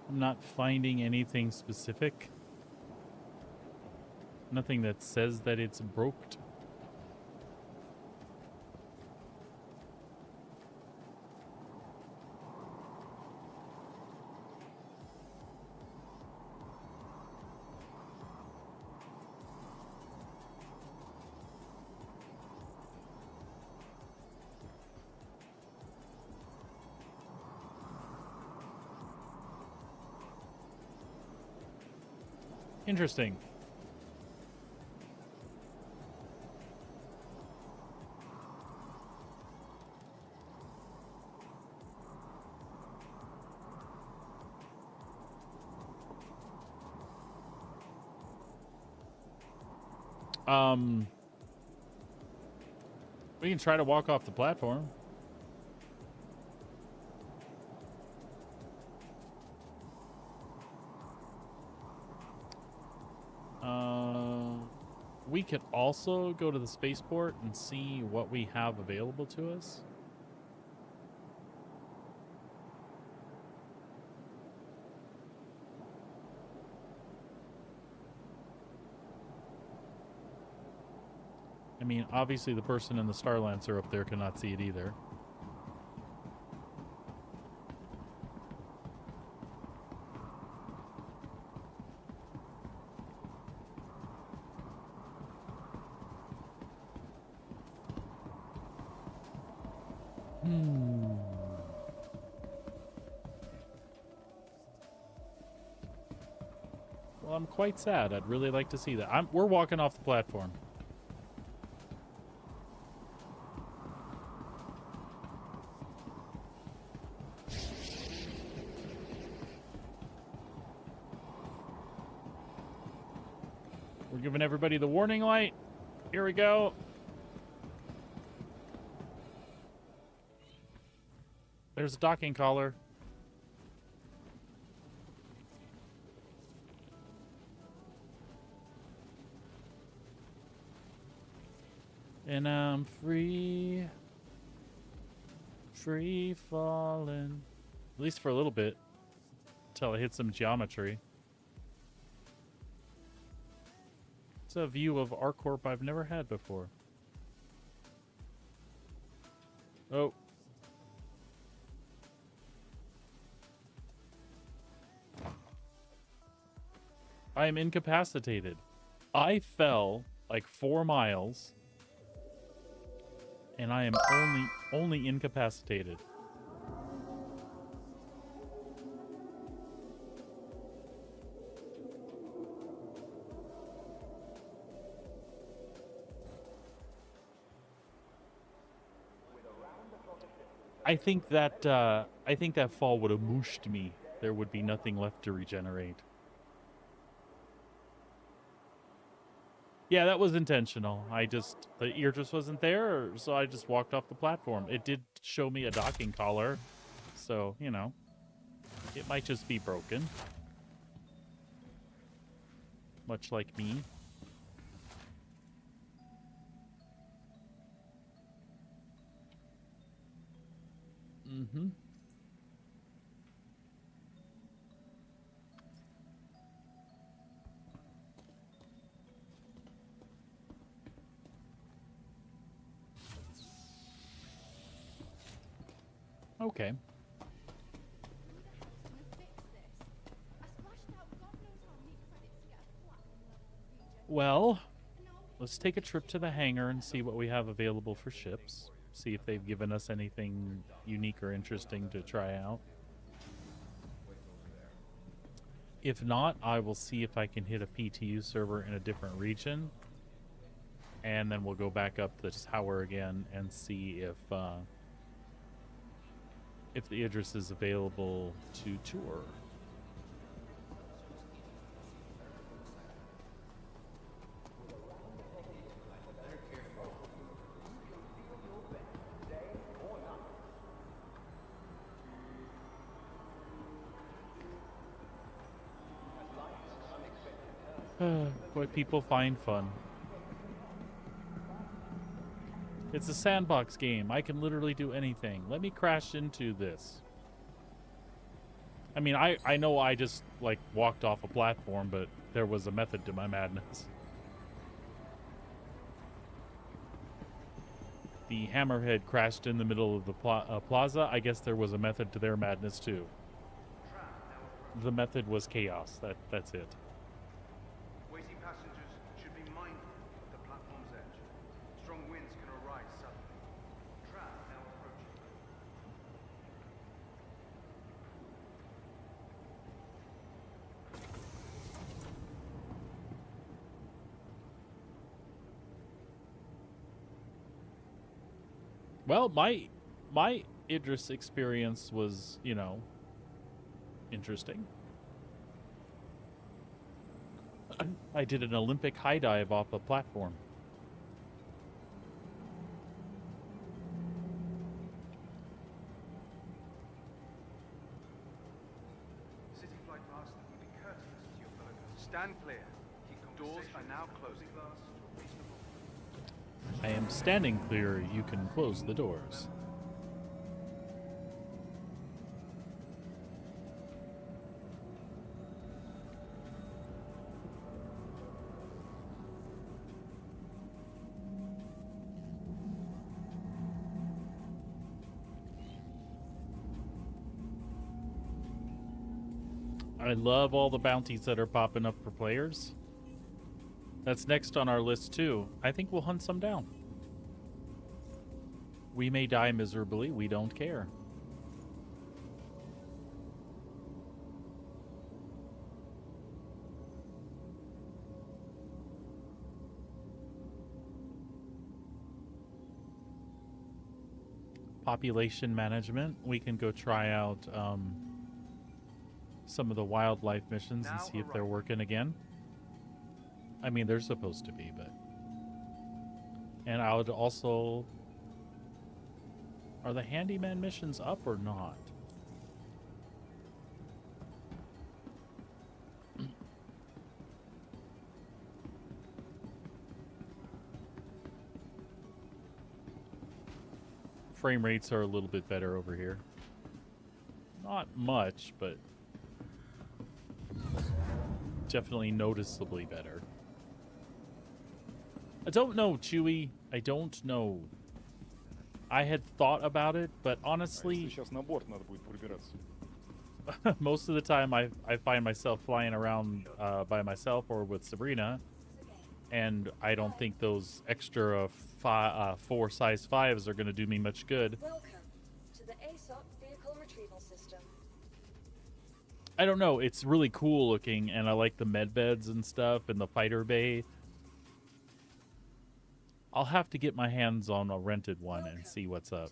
I'm not finding anything specific. Nothing that says that it's broke. Interesting. We can try to walk off the platform. We could also go to the spaceport and see what we have available to us. I mean, obviously the person in the Starlancer up there cannot see it either. Well, I'm quite sad. I'd really like to see that. We're walking off the platform. We're giving everybody the warning light. Here we go. There's a docking collar. And I'm free falling. At least for a little bit. Until I hit some geometry. It's a view of ArcCorp I've never had before. Oh. I am incapacitated. I fell like 4 miles. And I am only incapacitated. I think that fall would have mooshed me. There would be nothing left to regenerate. Yeah, that was intentional. The ear just wasn't there, so I just walked off the platform. It did show me a docking collar, so, you know, it might just be broken. Much like me. Mm-hmm. Okay. Well, let's take a trip to the hangar and see what we have available for ships. See if they've given us anything unique or interesting to try out. If not, I will see if I can hit a PTU server in a different region. And then we'll go back up the tower again and see if the Idris is available to tour. What people find fun. It's a sandbox game. I can literally do anything. Let me crash into this. I mean, I know I just, like, walked off a platform, but there was a method to my madness. The Hammerhead crashed in the middle of the plaza. I guess there was a method to their madness, too. The method was chaos. That's it. Waiting passengers should be mindful of the platform's edge. Strong winds can arise suddenly. Tram now approaching. Well, my Idris experience was, you know, interesting. I did an Olympic high dive off a platform. City flight past, be courteous to your fellow. Stand clear. Doors are now closing. I am standing clear. You can close the doors. I love all the bounties that are popping up for players. That's next on our list too. I think we'll hunt some down. We may die miserably. We don't care. Population management. We can go try out some of the wildlife missions and see if they're working again. I mean, they're supposed to be, but... And I would also... Are the handyman missions up or not? Frame rates are a little bit better over here. Not much, but... definitely noticeably better. I don't know, Chewy. I don't know. I had thought about it, but honestly, most of the time I find myself flying around by myself or with Sabrina, and I don't think those extra 4 size 5s are going to do me much good. Welcome to the ASOP vehicle retrieval system. I don't know. It's really cool looking, and I like the med beds and stuff and the fighter bay. I'll have to get my hands on a rented one and see what's up.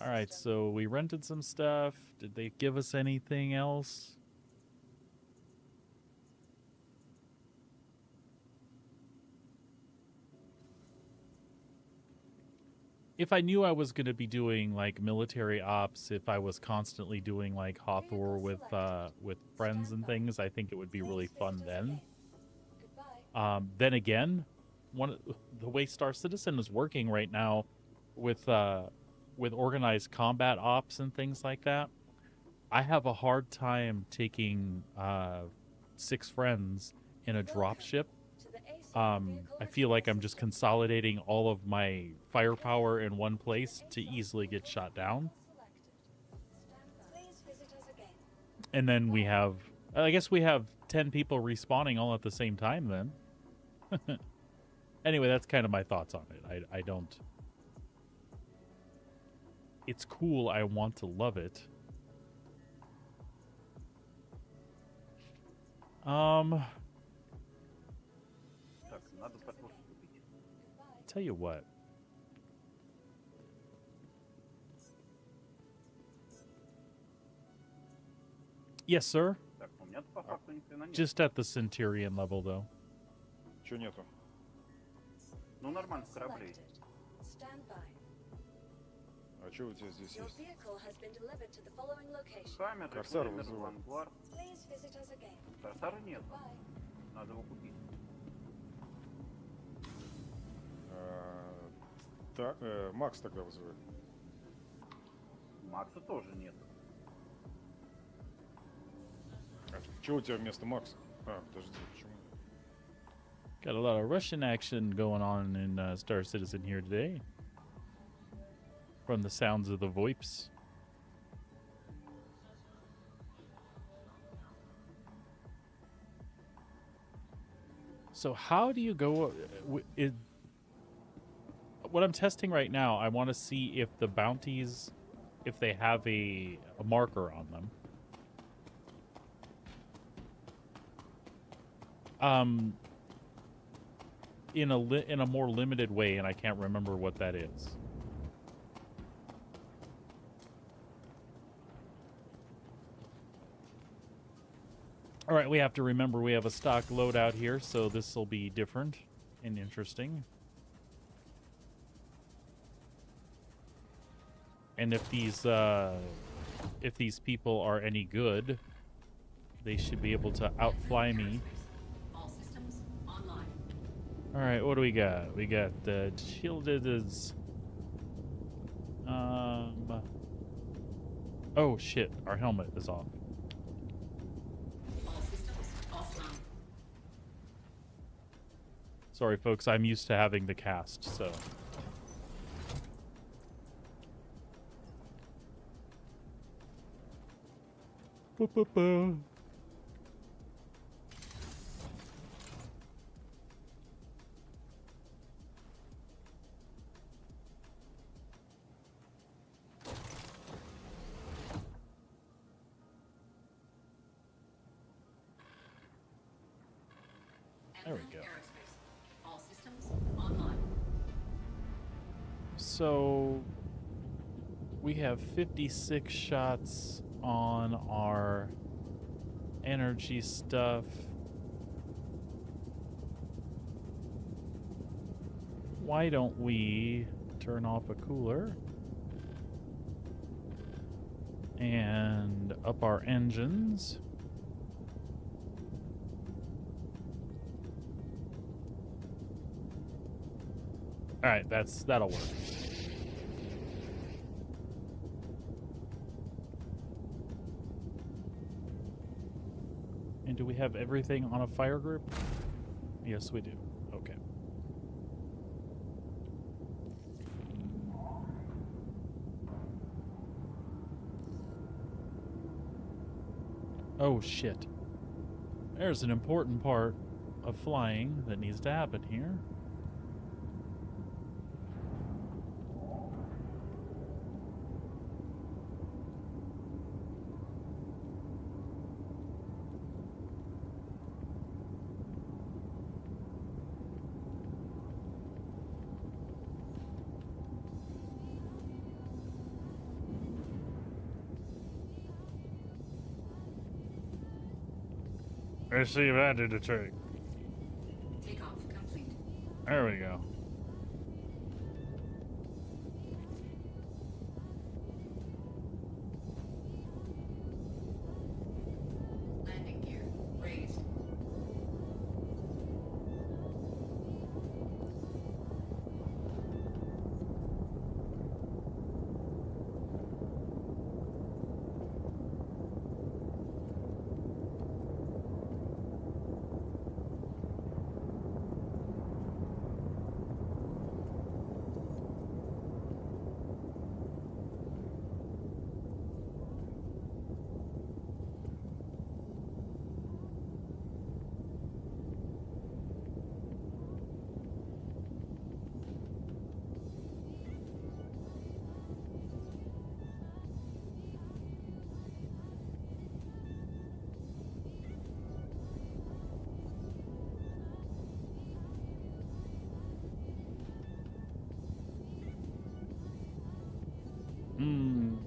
All right, so we rented some stuff. Did they give us anything else? if I knew I was going to be doing like military ops, if I was constantly doing like Hawthor with friends and things, I think it would be really fun then. Then again, the way Star Citizen is working right now with organized combat ops and things like that, I have a hard time taking 6 friends in a dropship. I feel like I'm just consolidating all of my firepower in one place to easily get shot down. And then we have, I guess we have 10 people respawning all at the same time then. Anyway, that's kind of my thoughts on it. I don't... It's cool. I want to love it. Tell you what. Yes, sir. Just at the Centurion level, though. Чего нету? Ну нормально, кораблей. А что у тебя здесь есть? Камера, Корсар вызывай. Корсара нет. Надо его купить. Макс тогда вызывает. Макса тоже нет. Чего у тебя вместо Макса? Подожди, почему? Got a lot of Russian action going on in Star Citizen here today. From the sounds of the VoIPs. So how do you go... what I'm testing right now, I want to see if the bounties, if they have a marker on them. In a more limited way, and I can't remember what that is. All right, we have to remember we have a stock loadout here, so this will be different and interesting. And if these people are any good, they should be able to outfly me. All systems online. All right, what do we got? We got the shielded is. Oh shit! Our helmet is off. All systems offline. Sorry, folks. I'm used to having the cast, so. Ba-ba-ba. There we go. All systems online. So we have 56 shots on our energy stuff. Why don't we turn off a cooler and up our engines? All right, that'll work. And do we have everything on a fire group? Yes, we do. Okay. Oh shit. There's an important part of flying that needs to happen here. Let's see if I did the trick. Takeoff complete. There we go.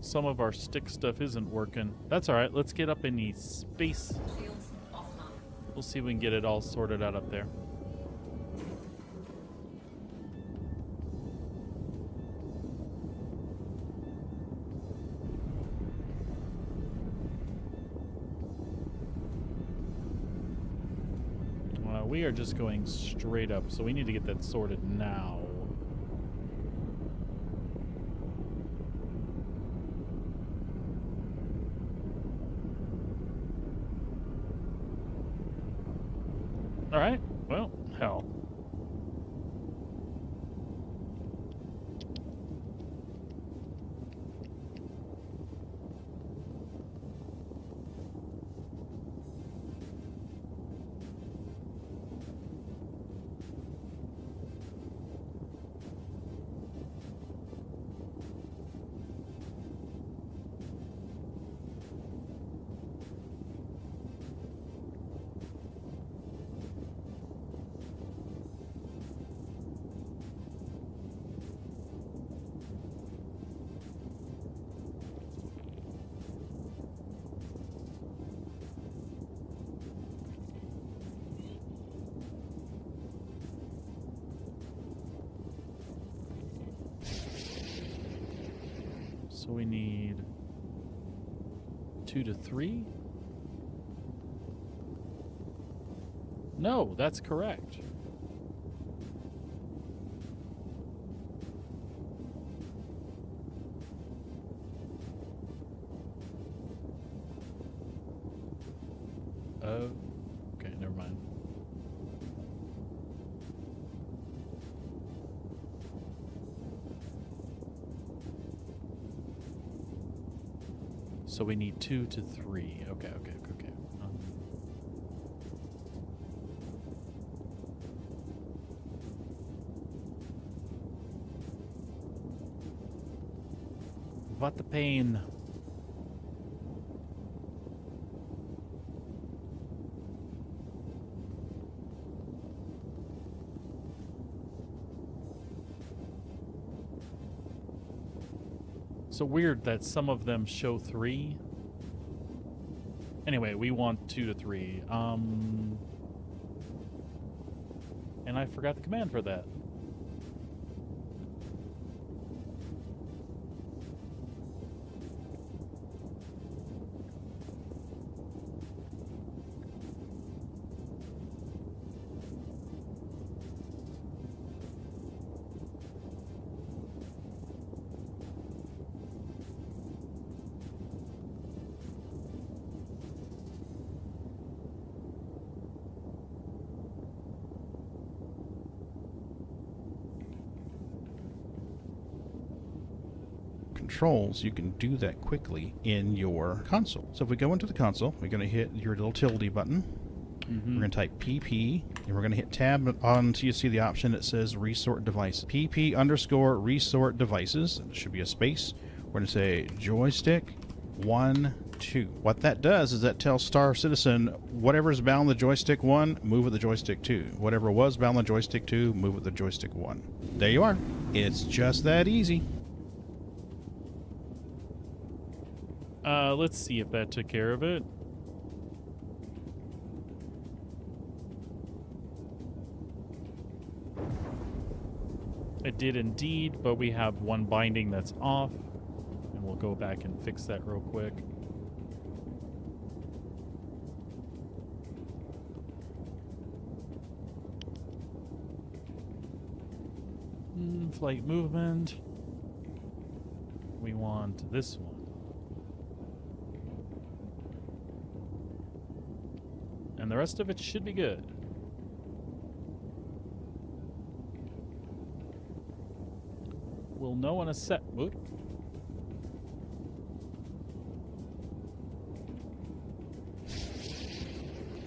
Some of our stick stuff isn't working. That's all right. Let's get up in the space. Shields offline. We'll see if we can get it all sorted out up there. We are just going straight up, so we need to get that sorted now. All right. Well, hell. So we need 2 to 3. No, that's correct. Oh, okay, never mind. So we need 2 to 3. Okay. What the pain? So weird that some of them show 3. Anyway, we want 2 to 3. And I forgot the command for that. Controls, you can do that quickly in your console. So if we go into the console, we're going to hit your little tilde button. We're going to type PP, and we're going to hit tab on until you see the option that says resort device. PP_resort devices. There should be a space. We're going to say joystick 1, 2. What that does is that tells Star Citizen whatever is bound the joystick 1, move with the joystick 2. Whatever was bound the joystick 2, move with the joystick 1. There you are. It's just that easy. Let's see if that took care of it. It did indeed, but we have one binding that's off, and we'll go back and fix that real quick. Flight movement. We want this one. And the rest of it should be good. We'll know in a sec. Whoop.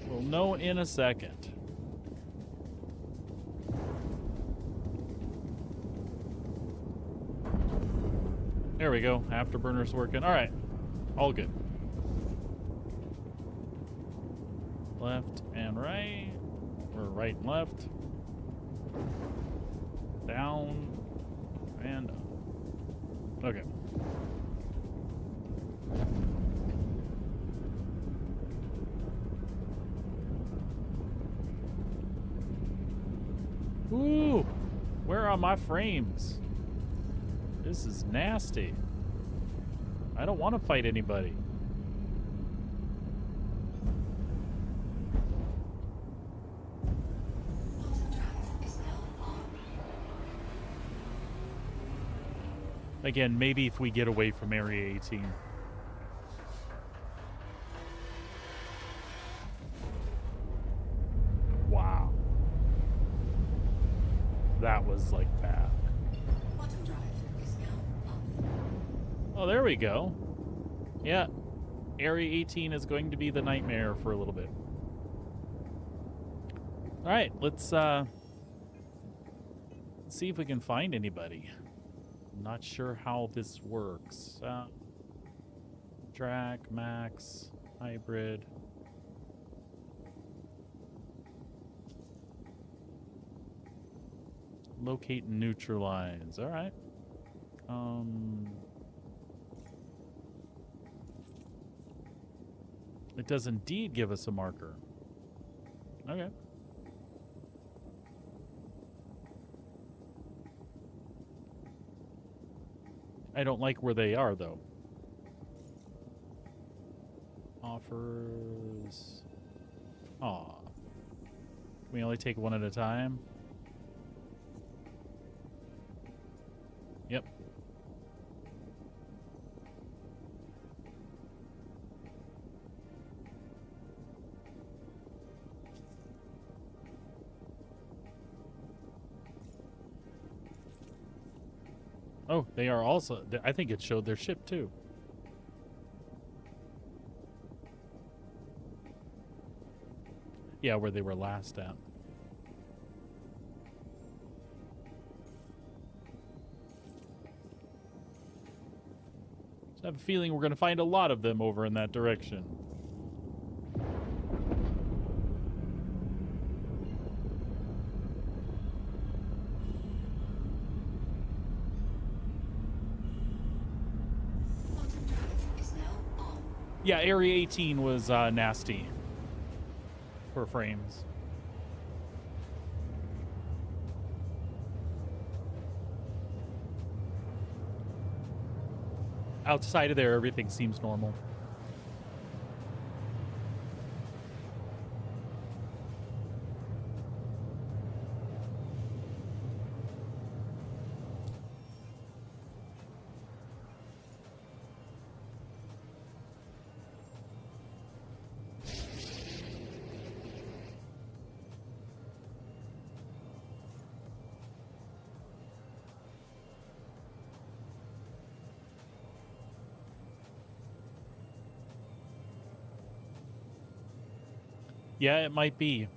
We'll know in a second. There we go. Afterburner's working. All right. All good. Left and right, or right and left, down and up. Okay. on my frames. This is nasty. I don't want to fight anybody. Again, maybe if we get away from Area 18. Wow. That was like bad. Oh, there we go. Yeah. Area 18 is going to be the nightmare for a little bit. All right, let's see if we can find anybody. I'm not sure how this works. Track, max, hybrid. Locate and neutralize. All right. It does indeed give us a marker. Okay. I don't like where they are, though. Offers. Aw. Can we only take one at a time? Yep. Oh, they are also... I think it showed their ship, too. Yeah, where they were last at. I have a feeling we're going to find a lot of them over in that direction. Yeah, Area 18 was nasty for frames. Outside of there, everything seems normal. Yeah, it might be.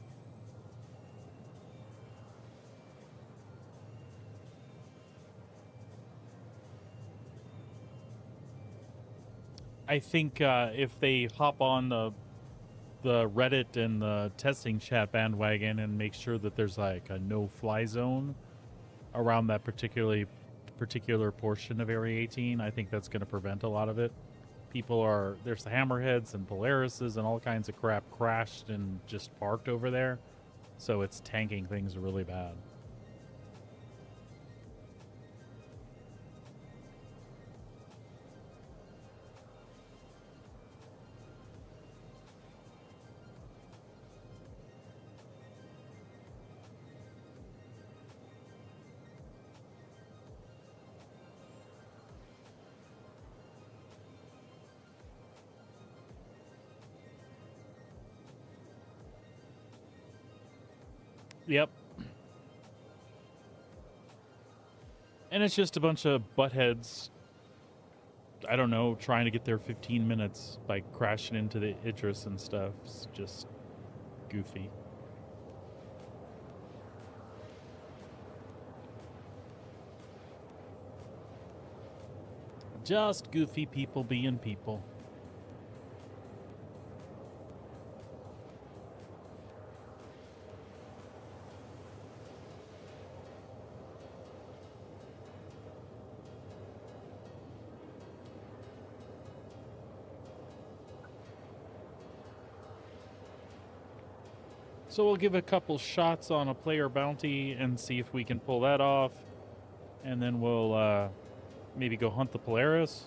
I think if they hop on the Reddit and the testing chat bandwagon and make sure that there's like a no-fly zone around that particular portion of Area 18, I think that's going to prevent a lot of it. There's the Hammerheads and Polarises and all kinds of crap crashed and just parked over there. So it's tanking things really bad. Yep. And it's just a bunch of buttheads, I don't know, trying to get their 15 minutes by crashing into the Idris and stuff. It's just goofy. Just goofy people being people. So we'll give a couple shots on a player bounty and see if we can pull that off. And then we'll maybe go hunt the Polaris.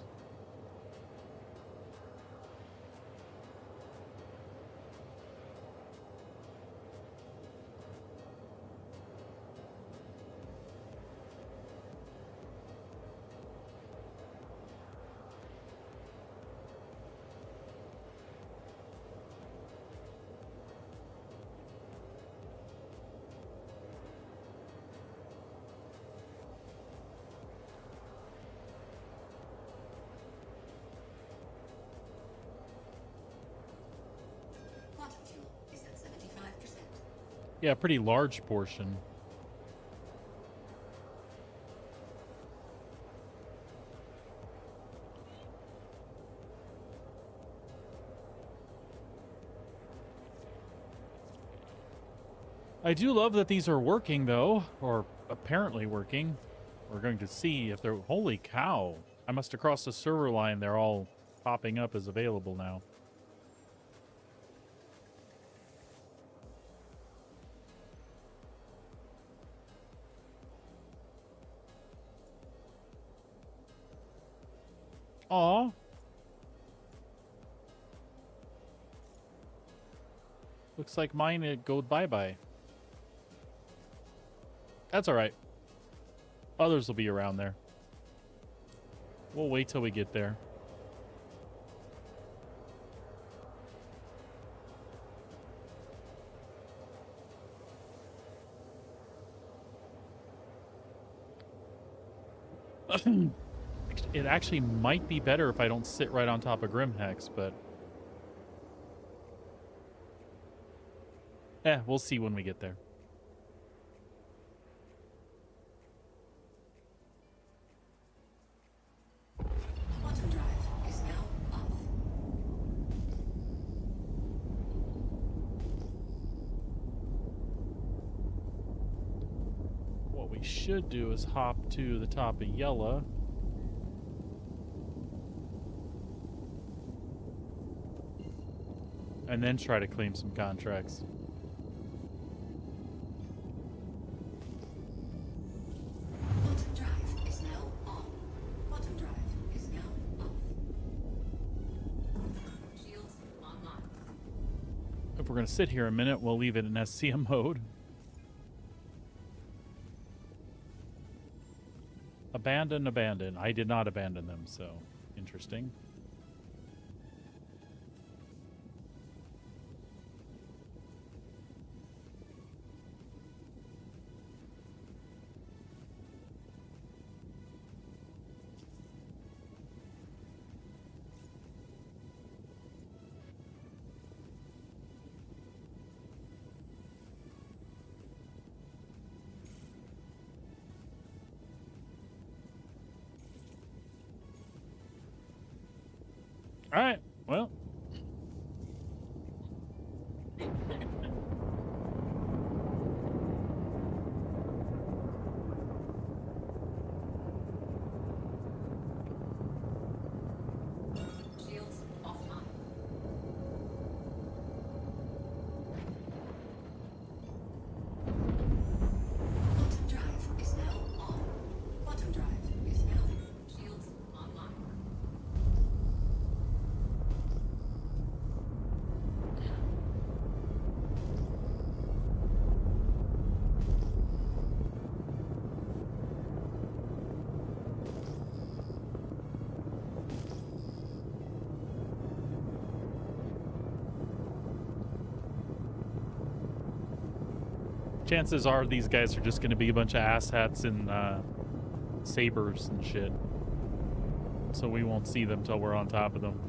Water fuel is at 75%. Yeah, pretty large portion. I do love that these are working, though, or apparently working. We're going to see if they're... Holy cow. I must have crossed the server line. They're all popping up as available now. Aw. Looks like mine go bye-bye. That's all right. Others will be around there. We'll wait till we get there. It actually might be better if I don't sit right on top of Grimhex, but... we'll see when we get there. Quantum drive is now off. What we should do is hop to the top of Yella. And then try to claim some contracts. Quantum drive is now on. Quantum drive is now off. Shields online. If we're going to sit here a minute, we'll leave it in SCM mode. Abandon, abandon. I did not abandon them, so interesting. All right, well. Shields offline. Quantum drive is now on. Quantum drive is now. Shields online. Chances are these guys are just going to be a bunch of asshats and sabers and shit. So we won't see them till we're on top of them.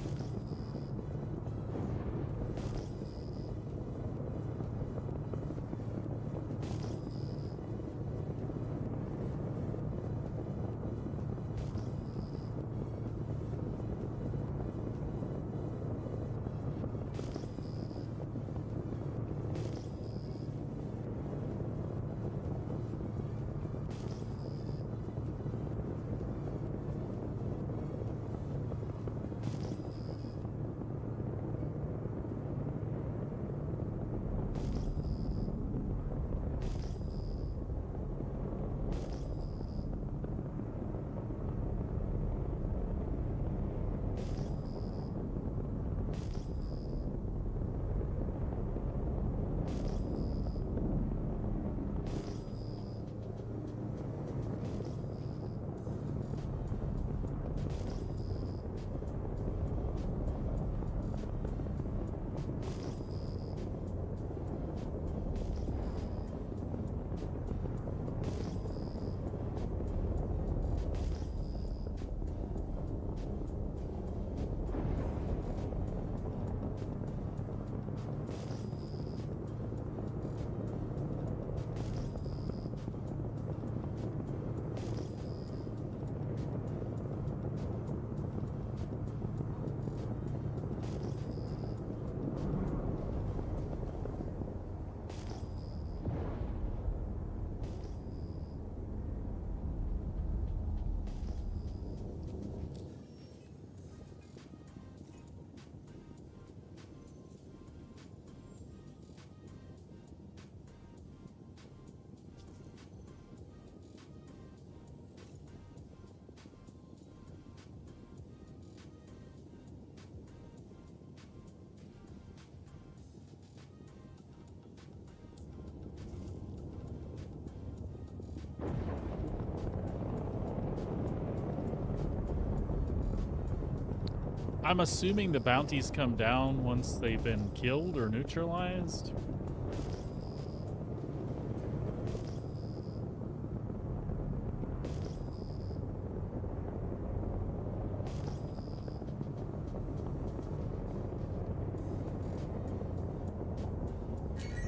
I'm assuming the bounties come down once they've been killed or neutralized.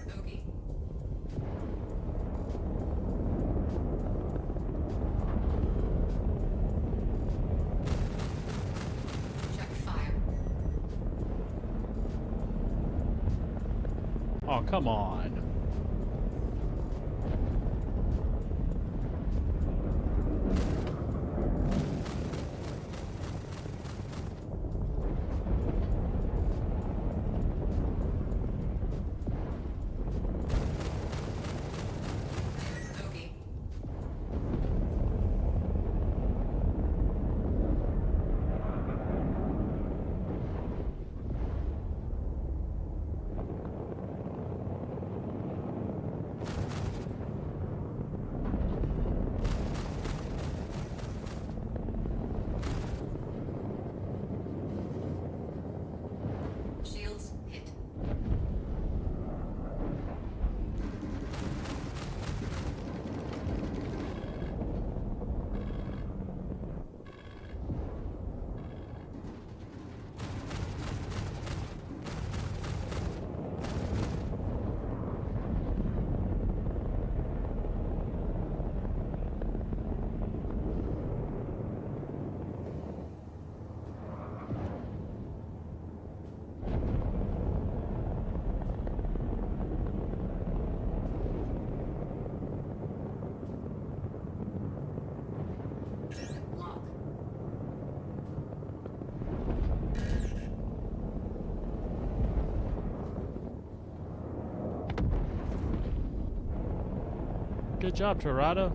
Bogey. Check fire. Oh, come on. Bogey. Shields hit. Lock. Good job, Torado.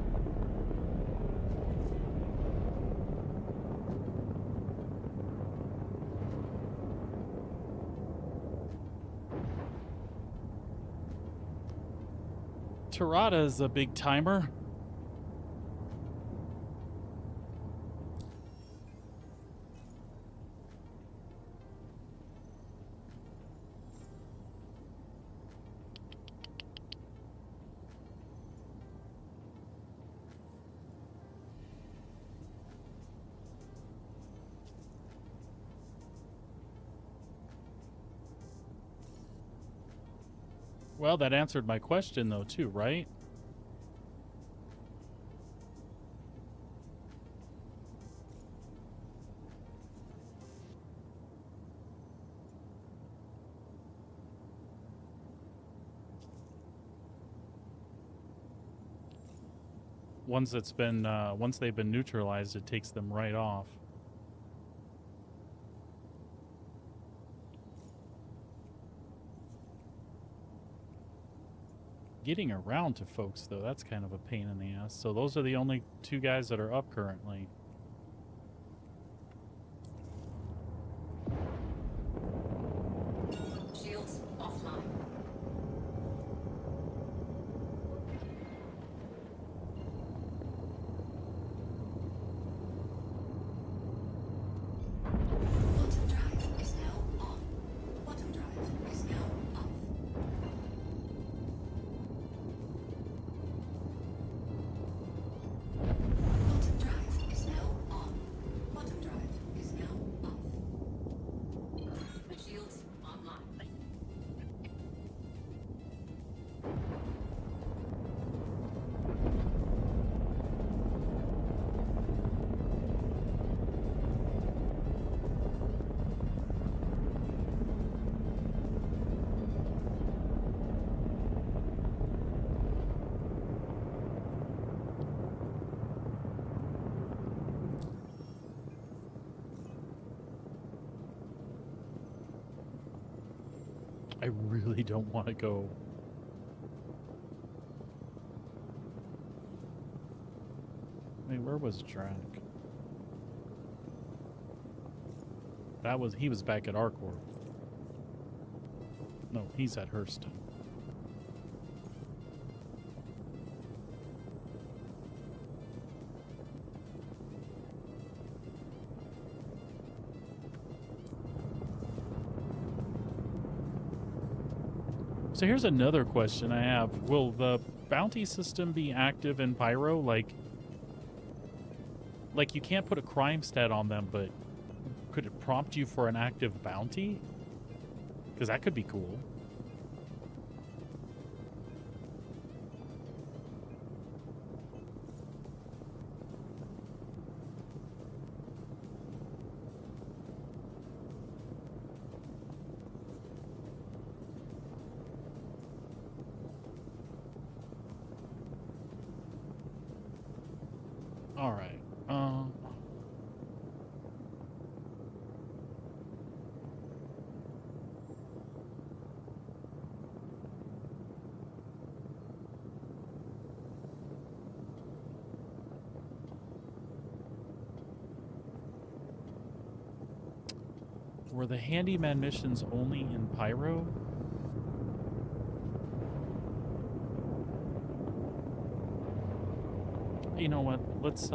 Torada is a big timer. Well, that answered my question, though, too, right? Once it's been, once they've been neutralized, it takes them right off. Getting around to folks, though, that's kind of a pain in the ass. So those are the only two guys that are up currently. Shields offline. Quantum drive is now on. Quantum drive is now off. Quantum drive is now on. Quantum drive is now off. Shields online. I really don't want to go. Wait, where was Drac? He was back at Arcor. No, he's at Hearst. So here's another question I have. Will the bounty system be active in Pyro? Like you can't put a crime stat on them, but could it prompt you for an active bounty? Because that could be cool. All right. Were the handyman missions only in Pyro? You know what? Let's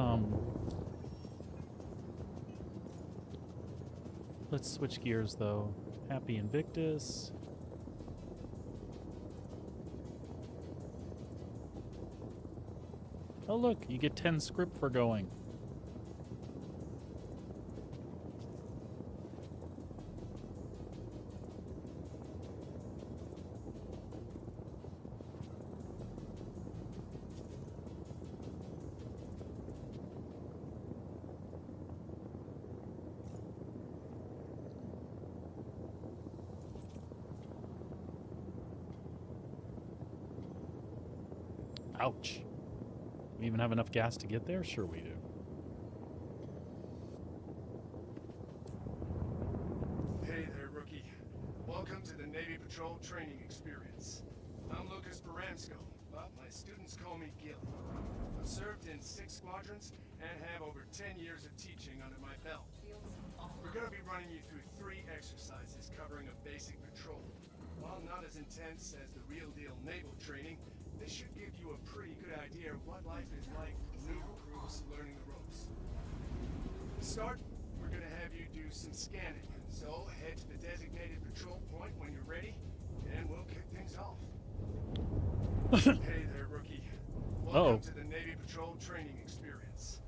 switch gears though. Happy Invictus. Oh look, you get 10 script for going. Ouch. We even have enough gas to get there? Sure we do. Hey there, rookie. Welcome to the Navy Patrol Training Experience. I'm Lucas Baransko, but my students call me Gilly. I've served in 6 squadrons and have over 10 years of teaching under my belt. We're going to be running you through 3 exercises covering a basic patrol. While not as intense as the real deal naval training, this should give you a pretty good idea of what life is like for new recruits learning the ropes. To start, we're going to have you do some scanning, so head to the designated patrol point when you're ready, and we'll kick things off. Hey there, rookie. Welcome to the Navy Patrol Training Experience.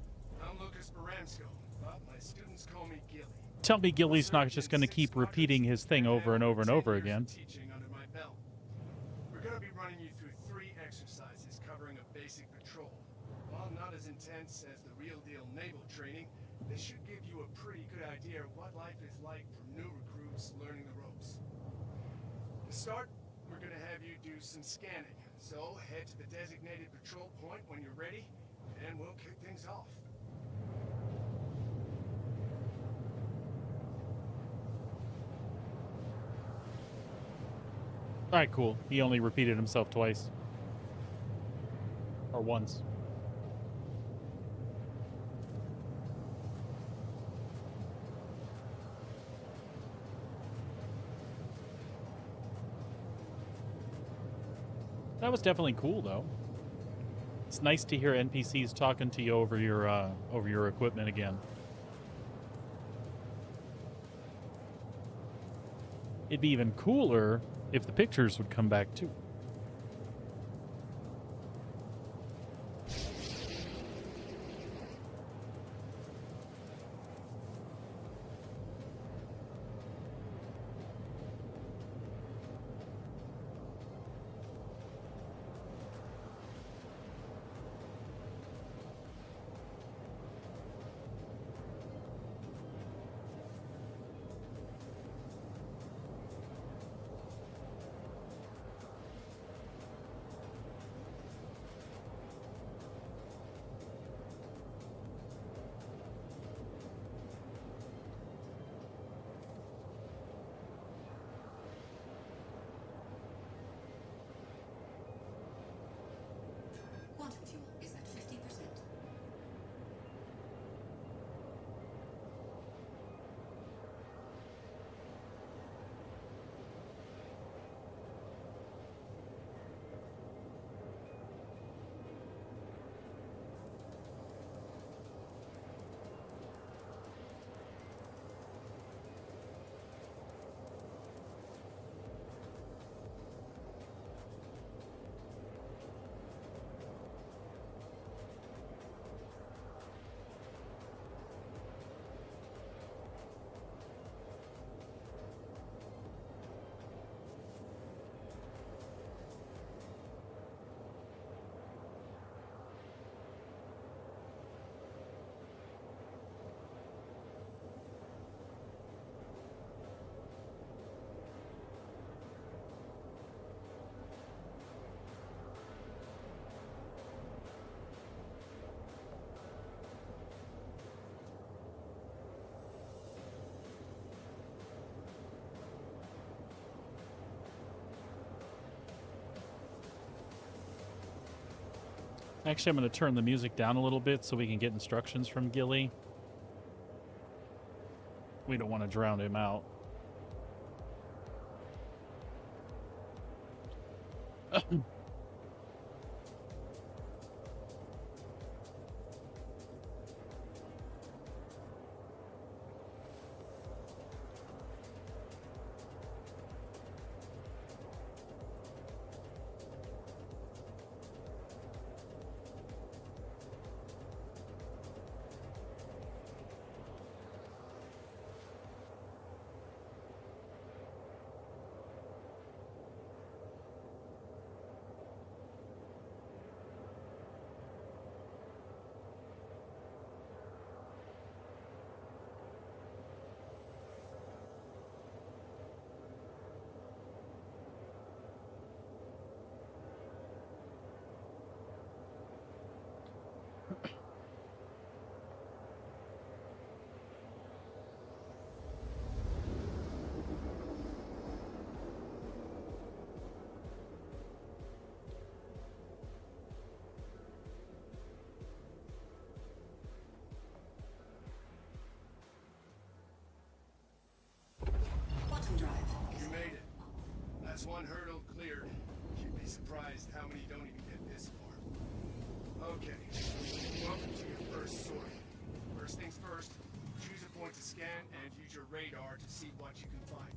I'm Lucas Baransko, but my students call me Gilly. Tell me Gilly's not just going to keep repeating his thing over and over and over again. Teaching under my belt. We're going to be running you through 3 exercises covering a basic patrol. While not as intense as the real deal naval training, this should give you a pretty good idea of what life is like for new recruits learning the ropes. To start, we're going to have you do some scanning, so head to the designated patrol point when you're ready, and we'll kick things off. Alright, cool. He only repeated himself twice. Or once. That was definitely cool, though. It's nice to hear NPCs talking to you over your equipment again. It'd be even cooler if the pictures would come back too. Actually, I'm going to turn the music down a little bit so we can get instructions from Gilly. We don't want to drown him out. Quantum drive. You made it. That's one hurdle cleared. You'd be surprised how many don't even get this far. Okay. Welcome to your first sortie. First things first, choose a point to scan and use your radar to see what you can find.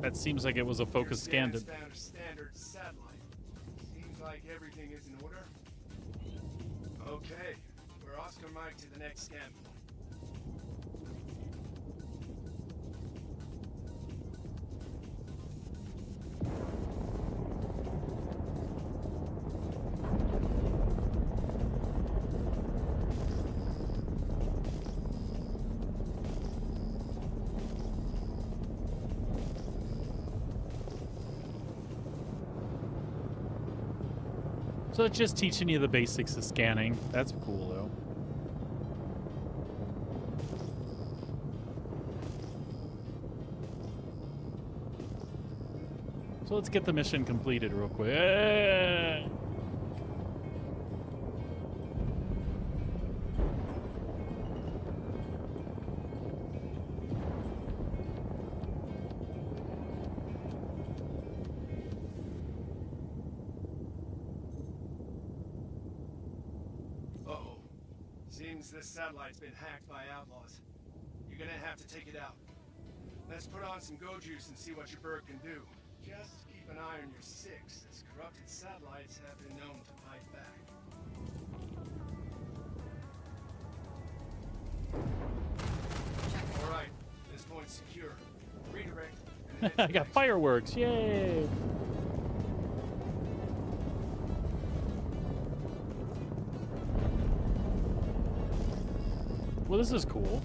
That seems like it was a focus scan. Found a standard satellite. Seems like everything is in order. Okay, we're Oscar Mike to the next scan point. So it's just teaching you the basics of scanning. That's cool, though. So let's get the mission completed real quick. Seems this satellite's been hacked by outlaws. You're gonna have to take it out. Let's put on some go juice and see what your bird can do. Just keep an eye on your six, as corrupted satellites have been known to fight back. Alright, this point's secure. Redirect. I got fireworks, yay! Well, this is cool.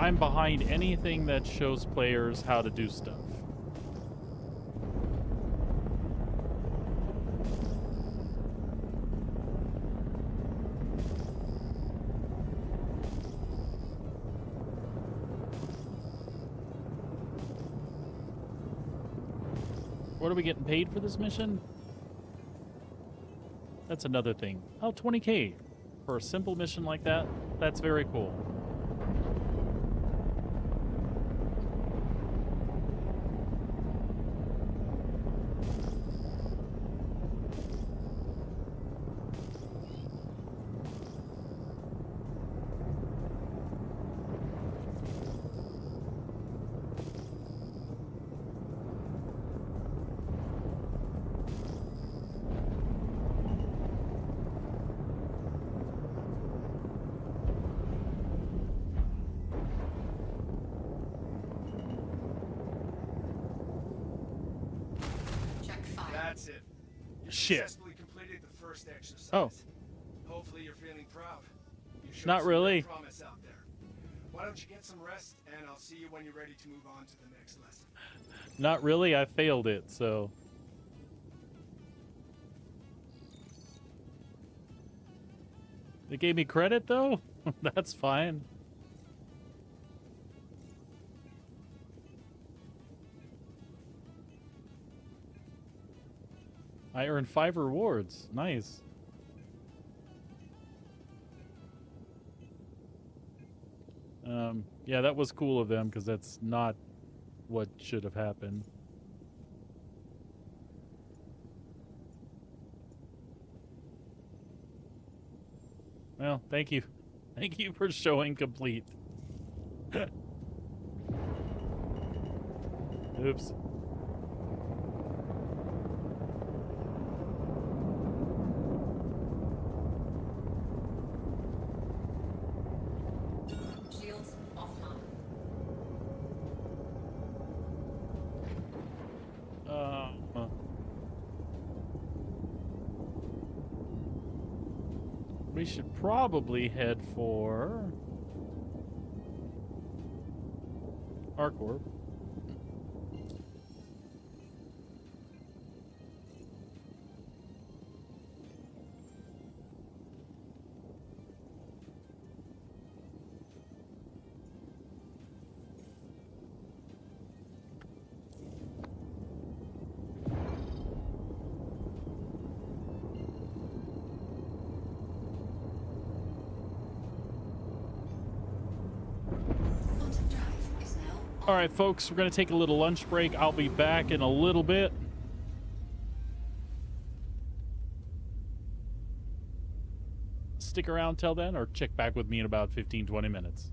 I'm behind anything that shows players how to do stuff. What are we getting paid for this mission? That's another thing. Oh, 20K for a simple mission like that. That's very cool. That's it. You Shit. successfully completed the first exercise. Oh. Hopefully you're feeling proud. You showed Not some really. real promise out there. Why don't you get some rest, and I'll see you when you're ready to move on to the next lesson. Not really. I failed it, so. They gave me credit, though? That's fine. I earned 5 rewards. Nice. Yeah, that was cool of them, because that's not what should have happened. Well, thank you. Thank you for showing complete. Oops. Shields offline. We should probably head for Arcor. All right, folks, we're going to take a little lunch break. I'll be back in a little bit. Stick around till then, or check back with me in about 15-20 minutes.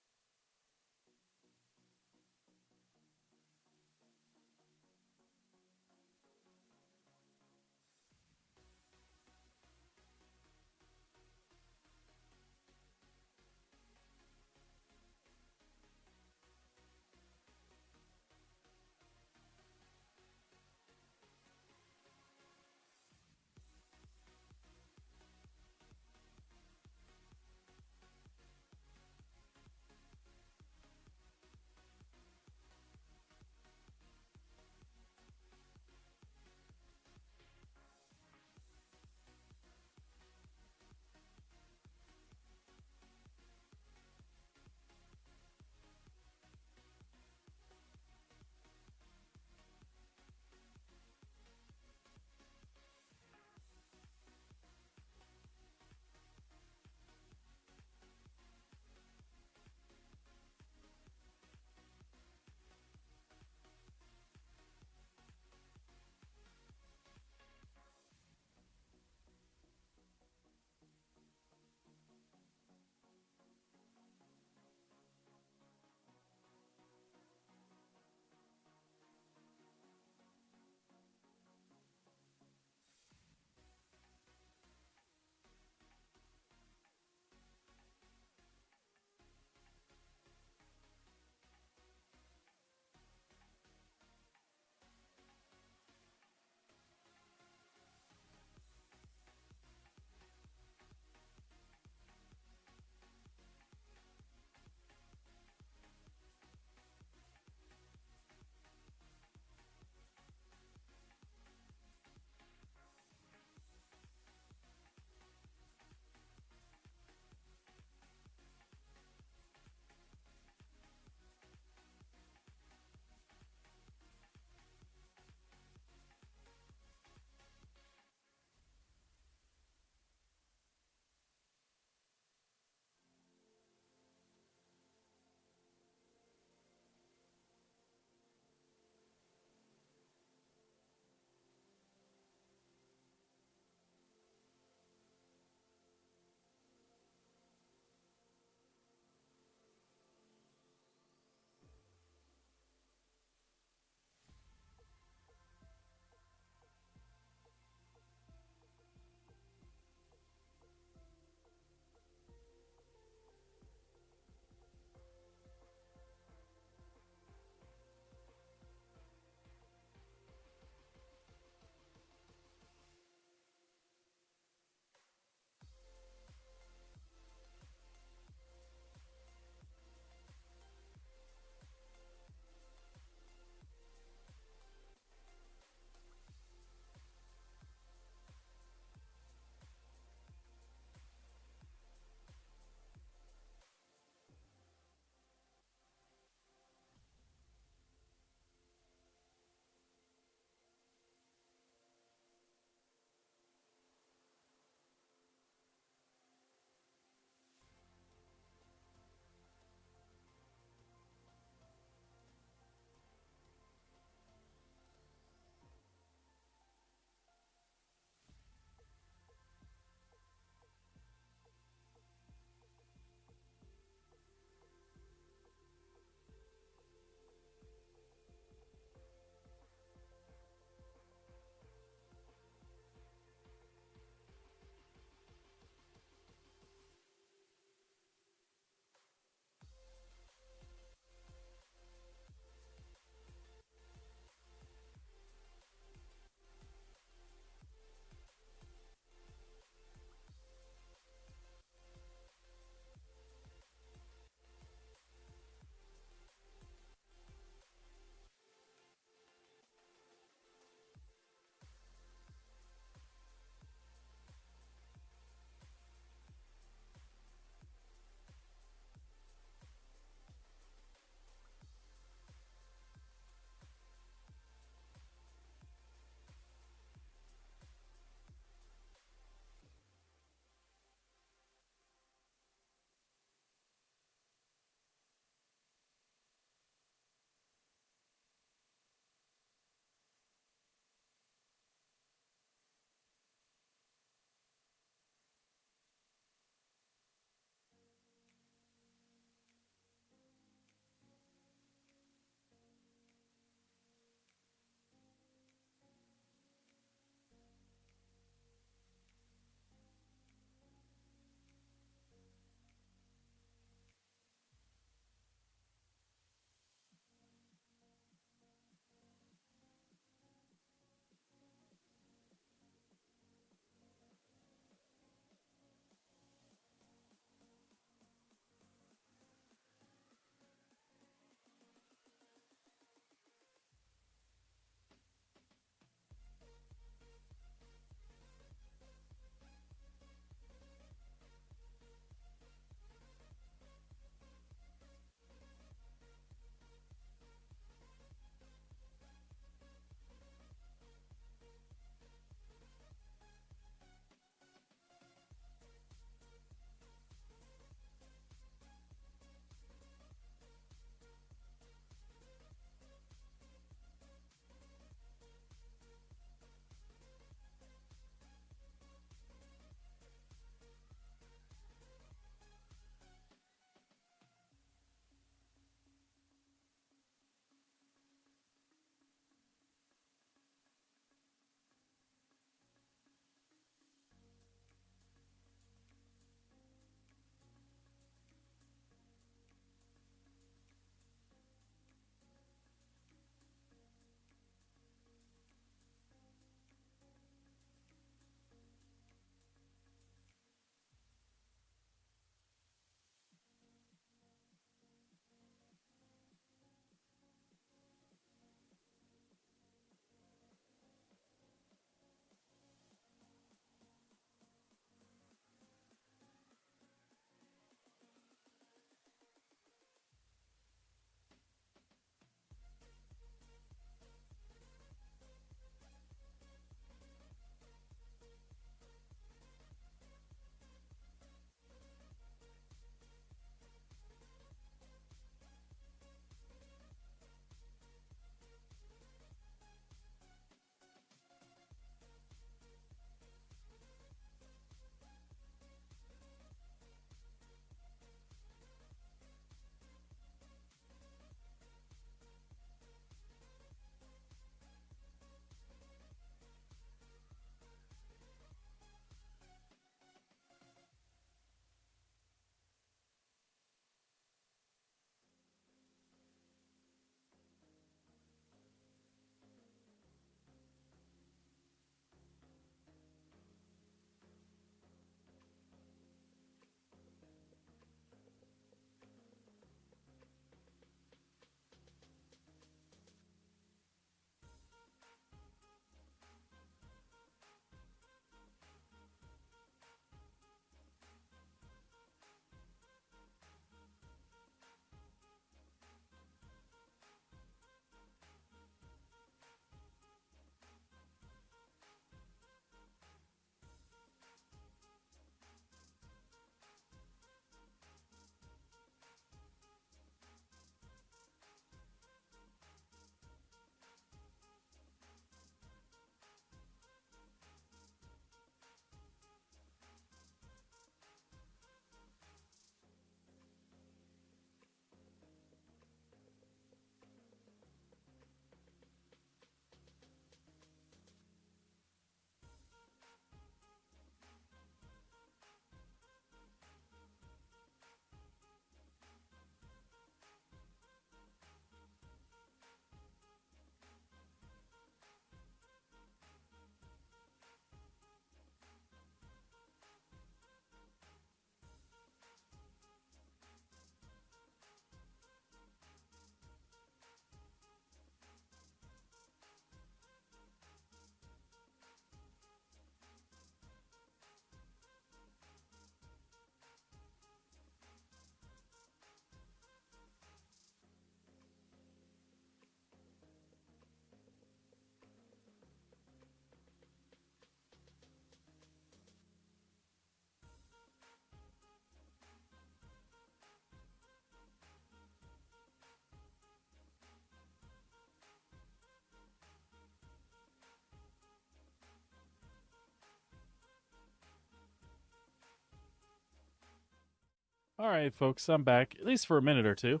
All right, folks, I'm back, at least for a minute or two.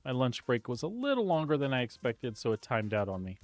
My lunch break was a little longer than I expected, so it timed out on me.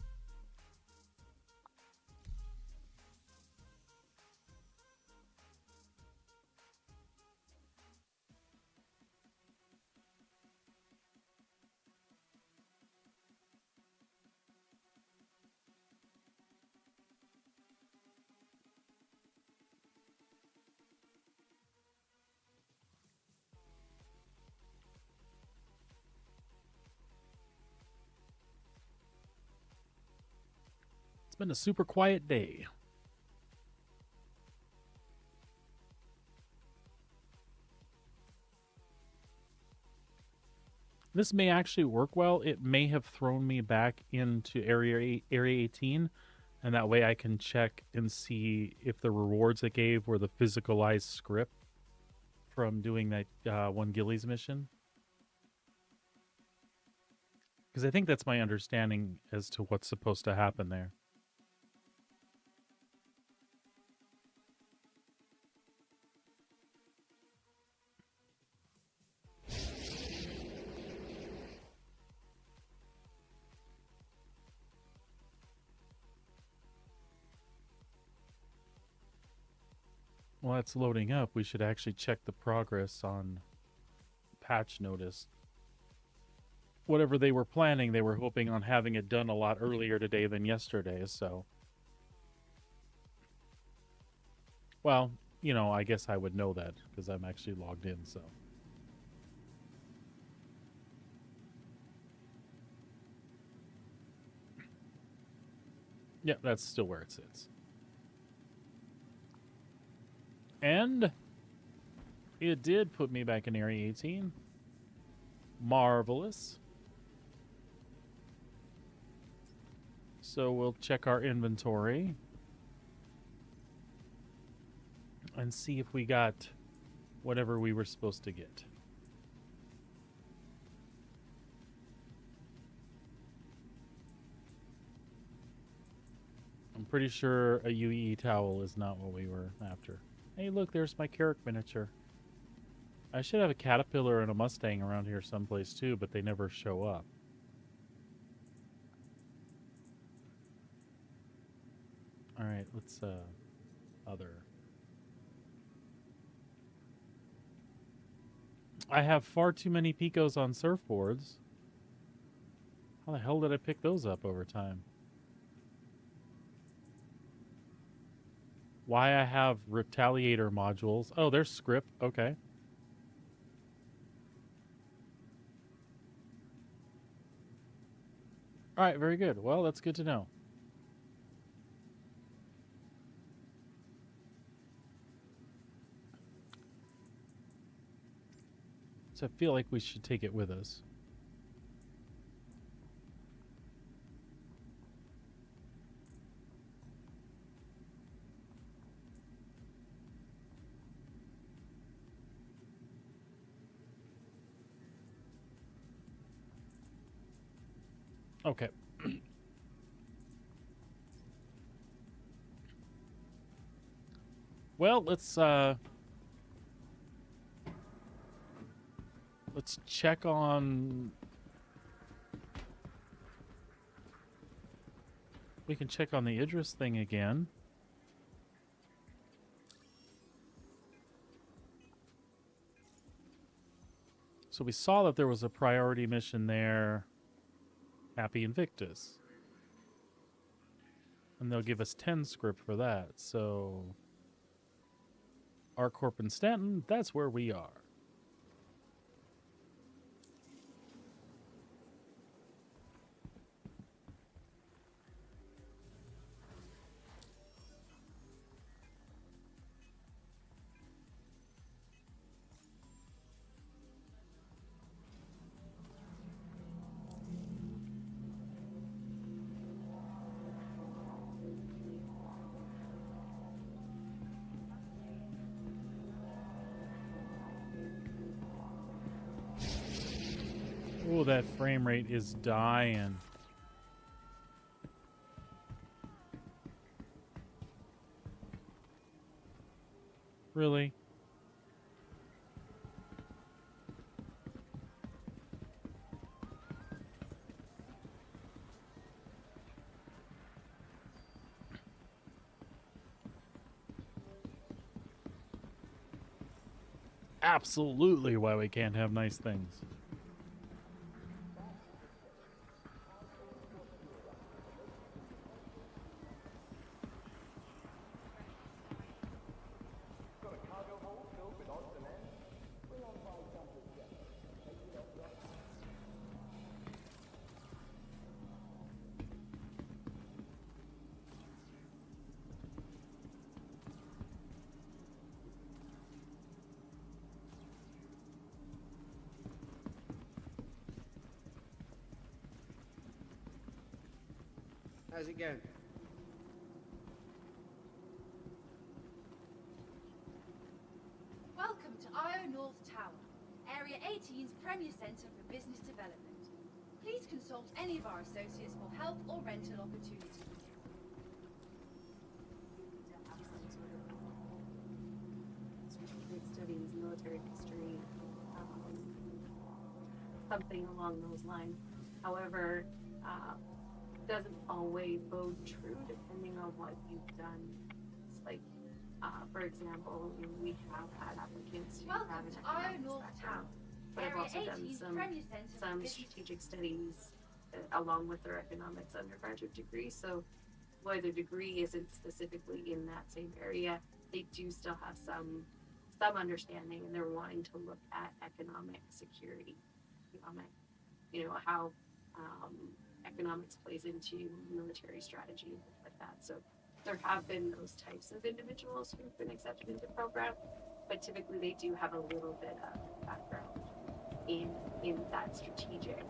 It's been a super quiet day. This may actually work well. It may have thrown me back into Area 18, and that way I can check and see if the rewards it gave were the physicalized script from doing that one Gillies mission. Because I think that's my understanding as to what's supposed to happen there. While that's loading up, we should actually check the progress on patch notice. Whatever they were planning, they were hoping on having it done a lot earlier today than yesterday, so... Well, you know, I guess I would know that, because I'm actually logged in, so... Yeah, that's still where it sits. And it did put me back in Area 18. Marvelous. So we'll check our inventory and see if we got whatever we were supposed to get. I'm pretty sure a UE towel is not what we were after. Hey, look, there's my Carrick miniature. I should have a Caterpillar and a Mustang around here someplace too, but they never show up. Alright, let's, other. I have far too many Picos on surfboards. How the hell did I pick those up over time? Why I have Retaliator modules. Oh, there's script. Okay. Alright, very good. Well, that's good to know. So I feel like we should take it with us. Okay. Well, let's check on... We can check on the Idris thing again. So we saw that there was a priority mission there. Happy Invictus. And they'll give us 10 script for that. So ArcCorp and Stanton, that's where we are. Oh, that frame rate is dying. Really? Absolutely why we can't have nice things. How's it going? Welcome to IO North Tower, Area 18's premier centre for business development. Please consult any of our associates for help or rental opportunities. Strategic studies, military history, something along those lines. However, doesn't always hold true depending on what you've done. It's like, for example, we have had applicants who have an economics background, but I've also done some strategic studies along with their economics undergraduate degree. So while their degree isn't specifically in that same area, they do still have some understanding, and they're wanting to look at economic security, how economics plays into military strategy and things like that. So there have been those types of individuals who've been accepted into the program, but typically they do have a little bit of background in that strategic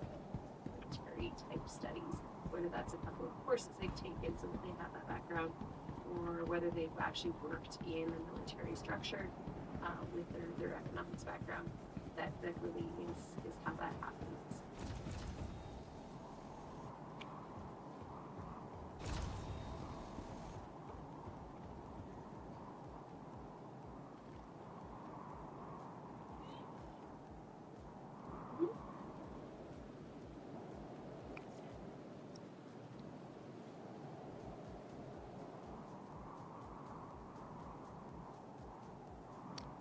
military type studies, whether that's a couple of courses they've taken so that they have that background, or whether they've actually worked in a military structure with their economics background. That really is how that happens.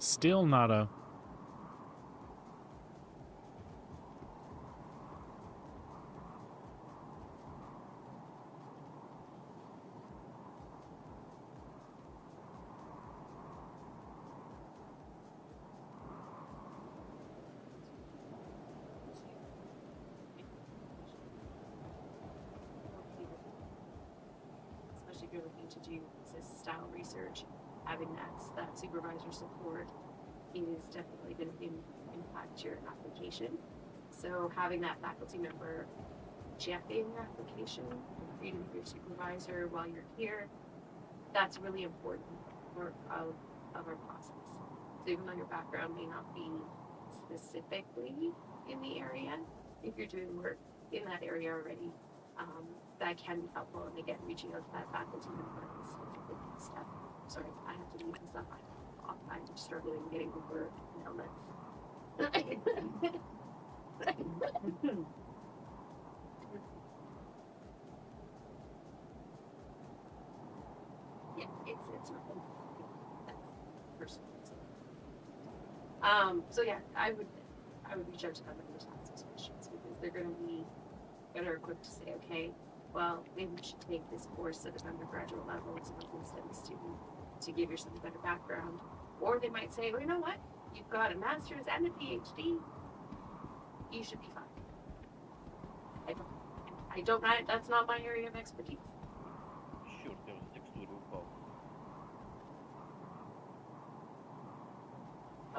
Still not a... Especially if you're looking to do this style research, having that supervisor support is definitely going to impact your application. So having that faculty member checking your application, reading with your supervisor while you're here, that's really important part of our process. So even though your background may not be specifically in the area, if you're doing work in that area already, that can be helpful. And again, reaching out to that faculty member is a big step. Sorry, I have to leave this up. I'm struggling getting over illness. Yeah, it's nothing. That's personal. So yeah, I would reach out to them and just ask those questions, because they're going to be better equipped to say, okay, well, maybe you should take this course at an undergraduate level as an open studies student to give yourself a better background. Or they might say, well, you know what? You've got a master's and a PhD. You should be fine. That's not my area of expertise. Sure, there was texture of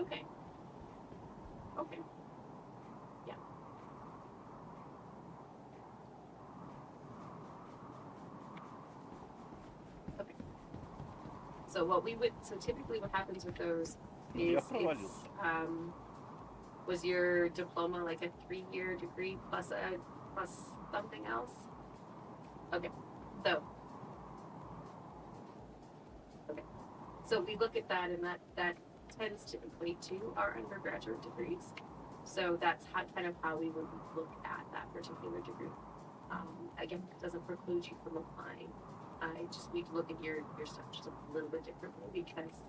Okay. Okay. Yeah. Okay. So typically what happens with those is was your diploma like a 3-year degree plus something else? Okay. So So we look at that, and that tends to equate to our undergraduate degrees. So that's kind of how we would look at that particular degree. Again, it doesn't preclude you from applying. I just need to look at your stuff just a little bit differently because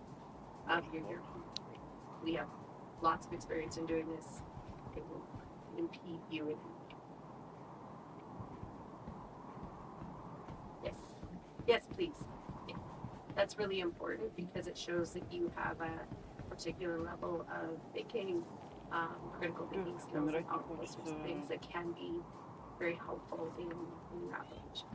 we have lots of experience in doing this. It will impede you. Yes. Yes, please. Yeah. That's really important because it shows that you have a particular level of thinking, critical thinking skills, and all those sorts of things that can be very helpful in your application.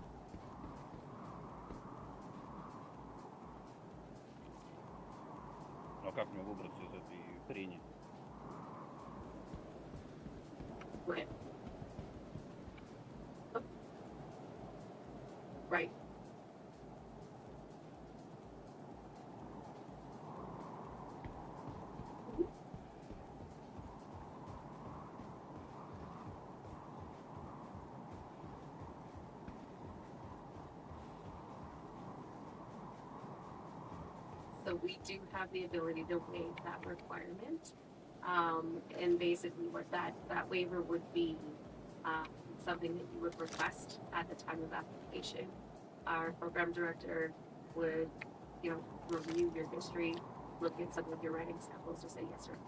А как мне выбраться из этой хрени? Right. Oh. Right. So we do have the ability to waive that requirement. And basically what that waiver would be something that you would request at the time of application. Our program director would, review your history, look at some of your writing samples to say yes or no.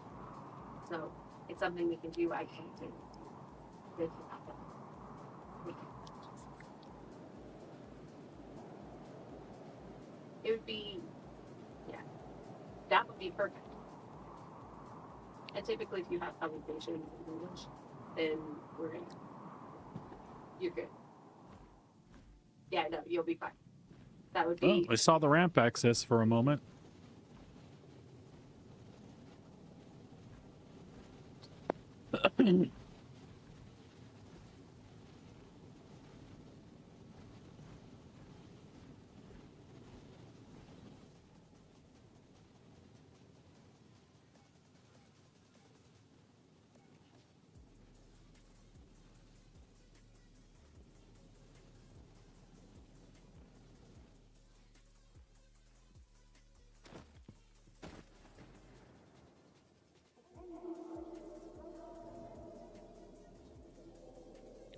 So it's something we can do. I can't do it. It would be, that would be perfect. And typically, if you have publications in English, then you're good. Yeah, no, you'll be fine. That would be. Oh, I saw the ramp access for a moment.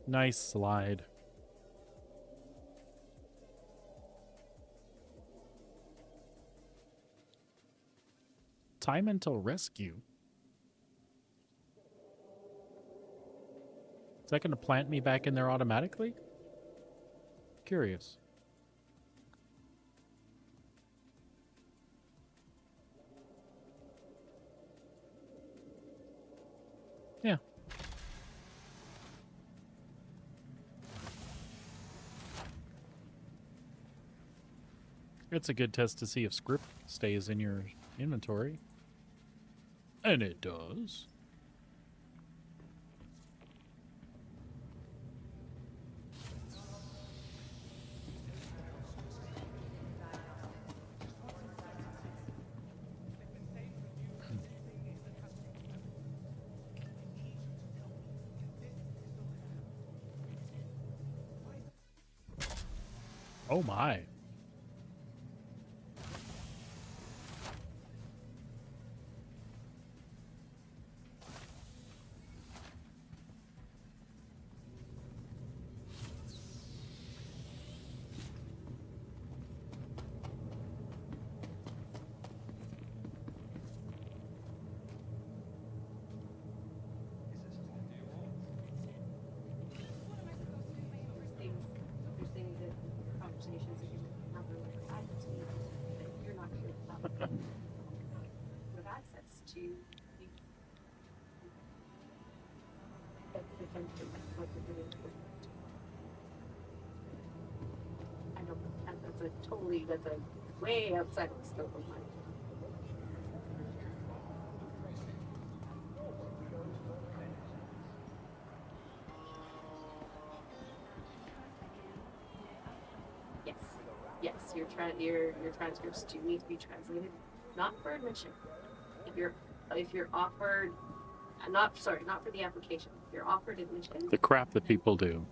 Nice slide. Time until rescue. Is that going to plant me back in there automatically? Curious. Yeah. It's a good test to see if script stays in your inventory. And it does. Oh my. There's things that conversations that you have with faculty that you're not sure about. You have access to the potential what you're doing. I don't know. That's a way outside of the scope of mine. Yes, your transcripts do need to be translated, not for admission. If you're offered, not for the application. If you're offered admission, The crap that people do.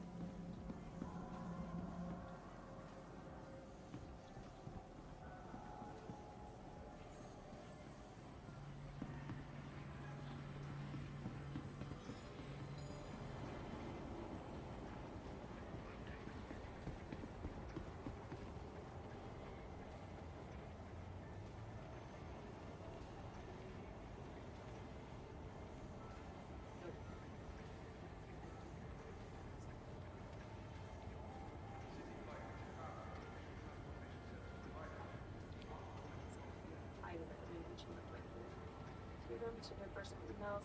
into their personal emails,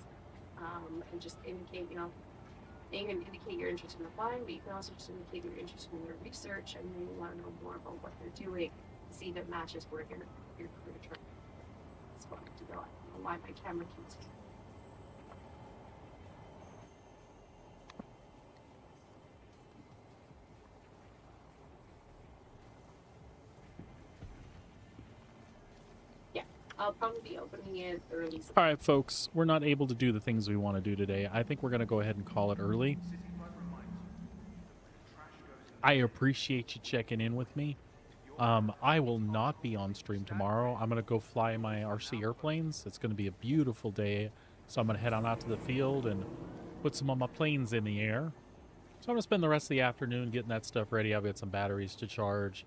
and just indicate, you know, you can indicate your interest in applying, but you can also just indicate your interest in their research and you want to know more about what they're doing to see if it matches where your career track is going to go. I don't know why my camera keeps. Yeah, I'll probably be opening it early. All right, folks, we're not able to do the things we want to do today. I think we're going to go ahead and call it early. I appreciate you checking in with me. I will not be on stream tomorrow. I'm going to go fly my RC airplanes. It's going to be a beautiful day. So I'm going to head on out to the field and put some of my planes in the air. So I'm going to spend the rest of the afternoon getting that stuff ready. I've got some batteries to charge.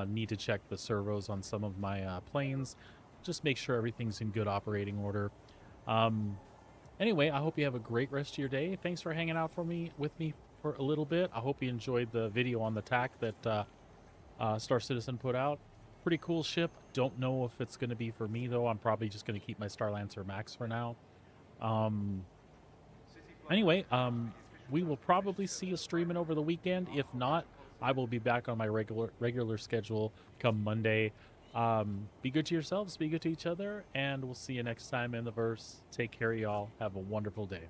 Need to check the servos on some of my planes. Just make sure everything's in good operating order. Anyway, I hope you have a great rest of your day. Thanks for hanging out with me for a little bit. I hope you enjoyed the video on the TAC that Star Citizen put out. Pretty cool ship. Don't know if it's going to be for me, though. I'm probably just going to keep my Starlancer Max for now. Anyway, we will probably see you streaming over the weekend. If not, I will be back on my regular schedule come Monday. Be good to yourselves, be good to each other, and we'll see you next time in the verse. Take care, y'all. Have a wonderful day.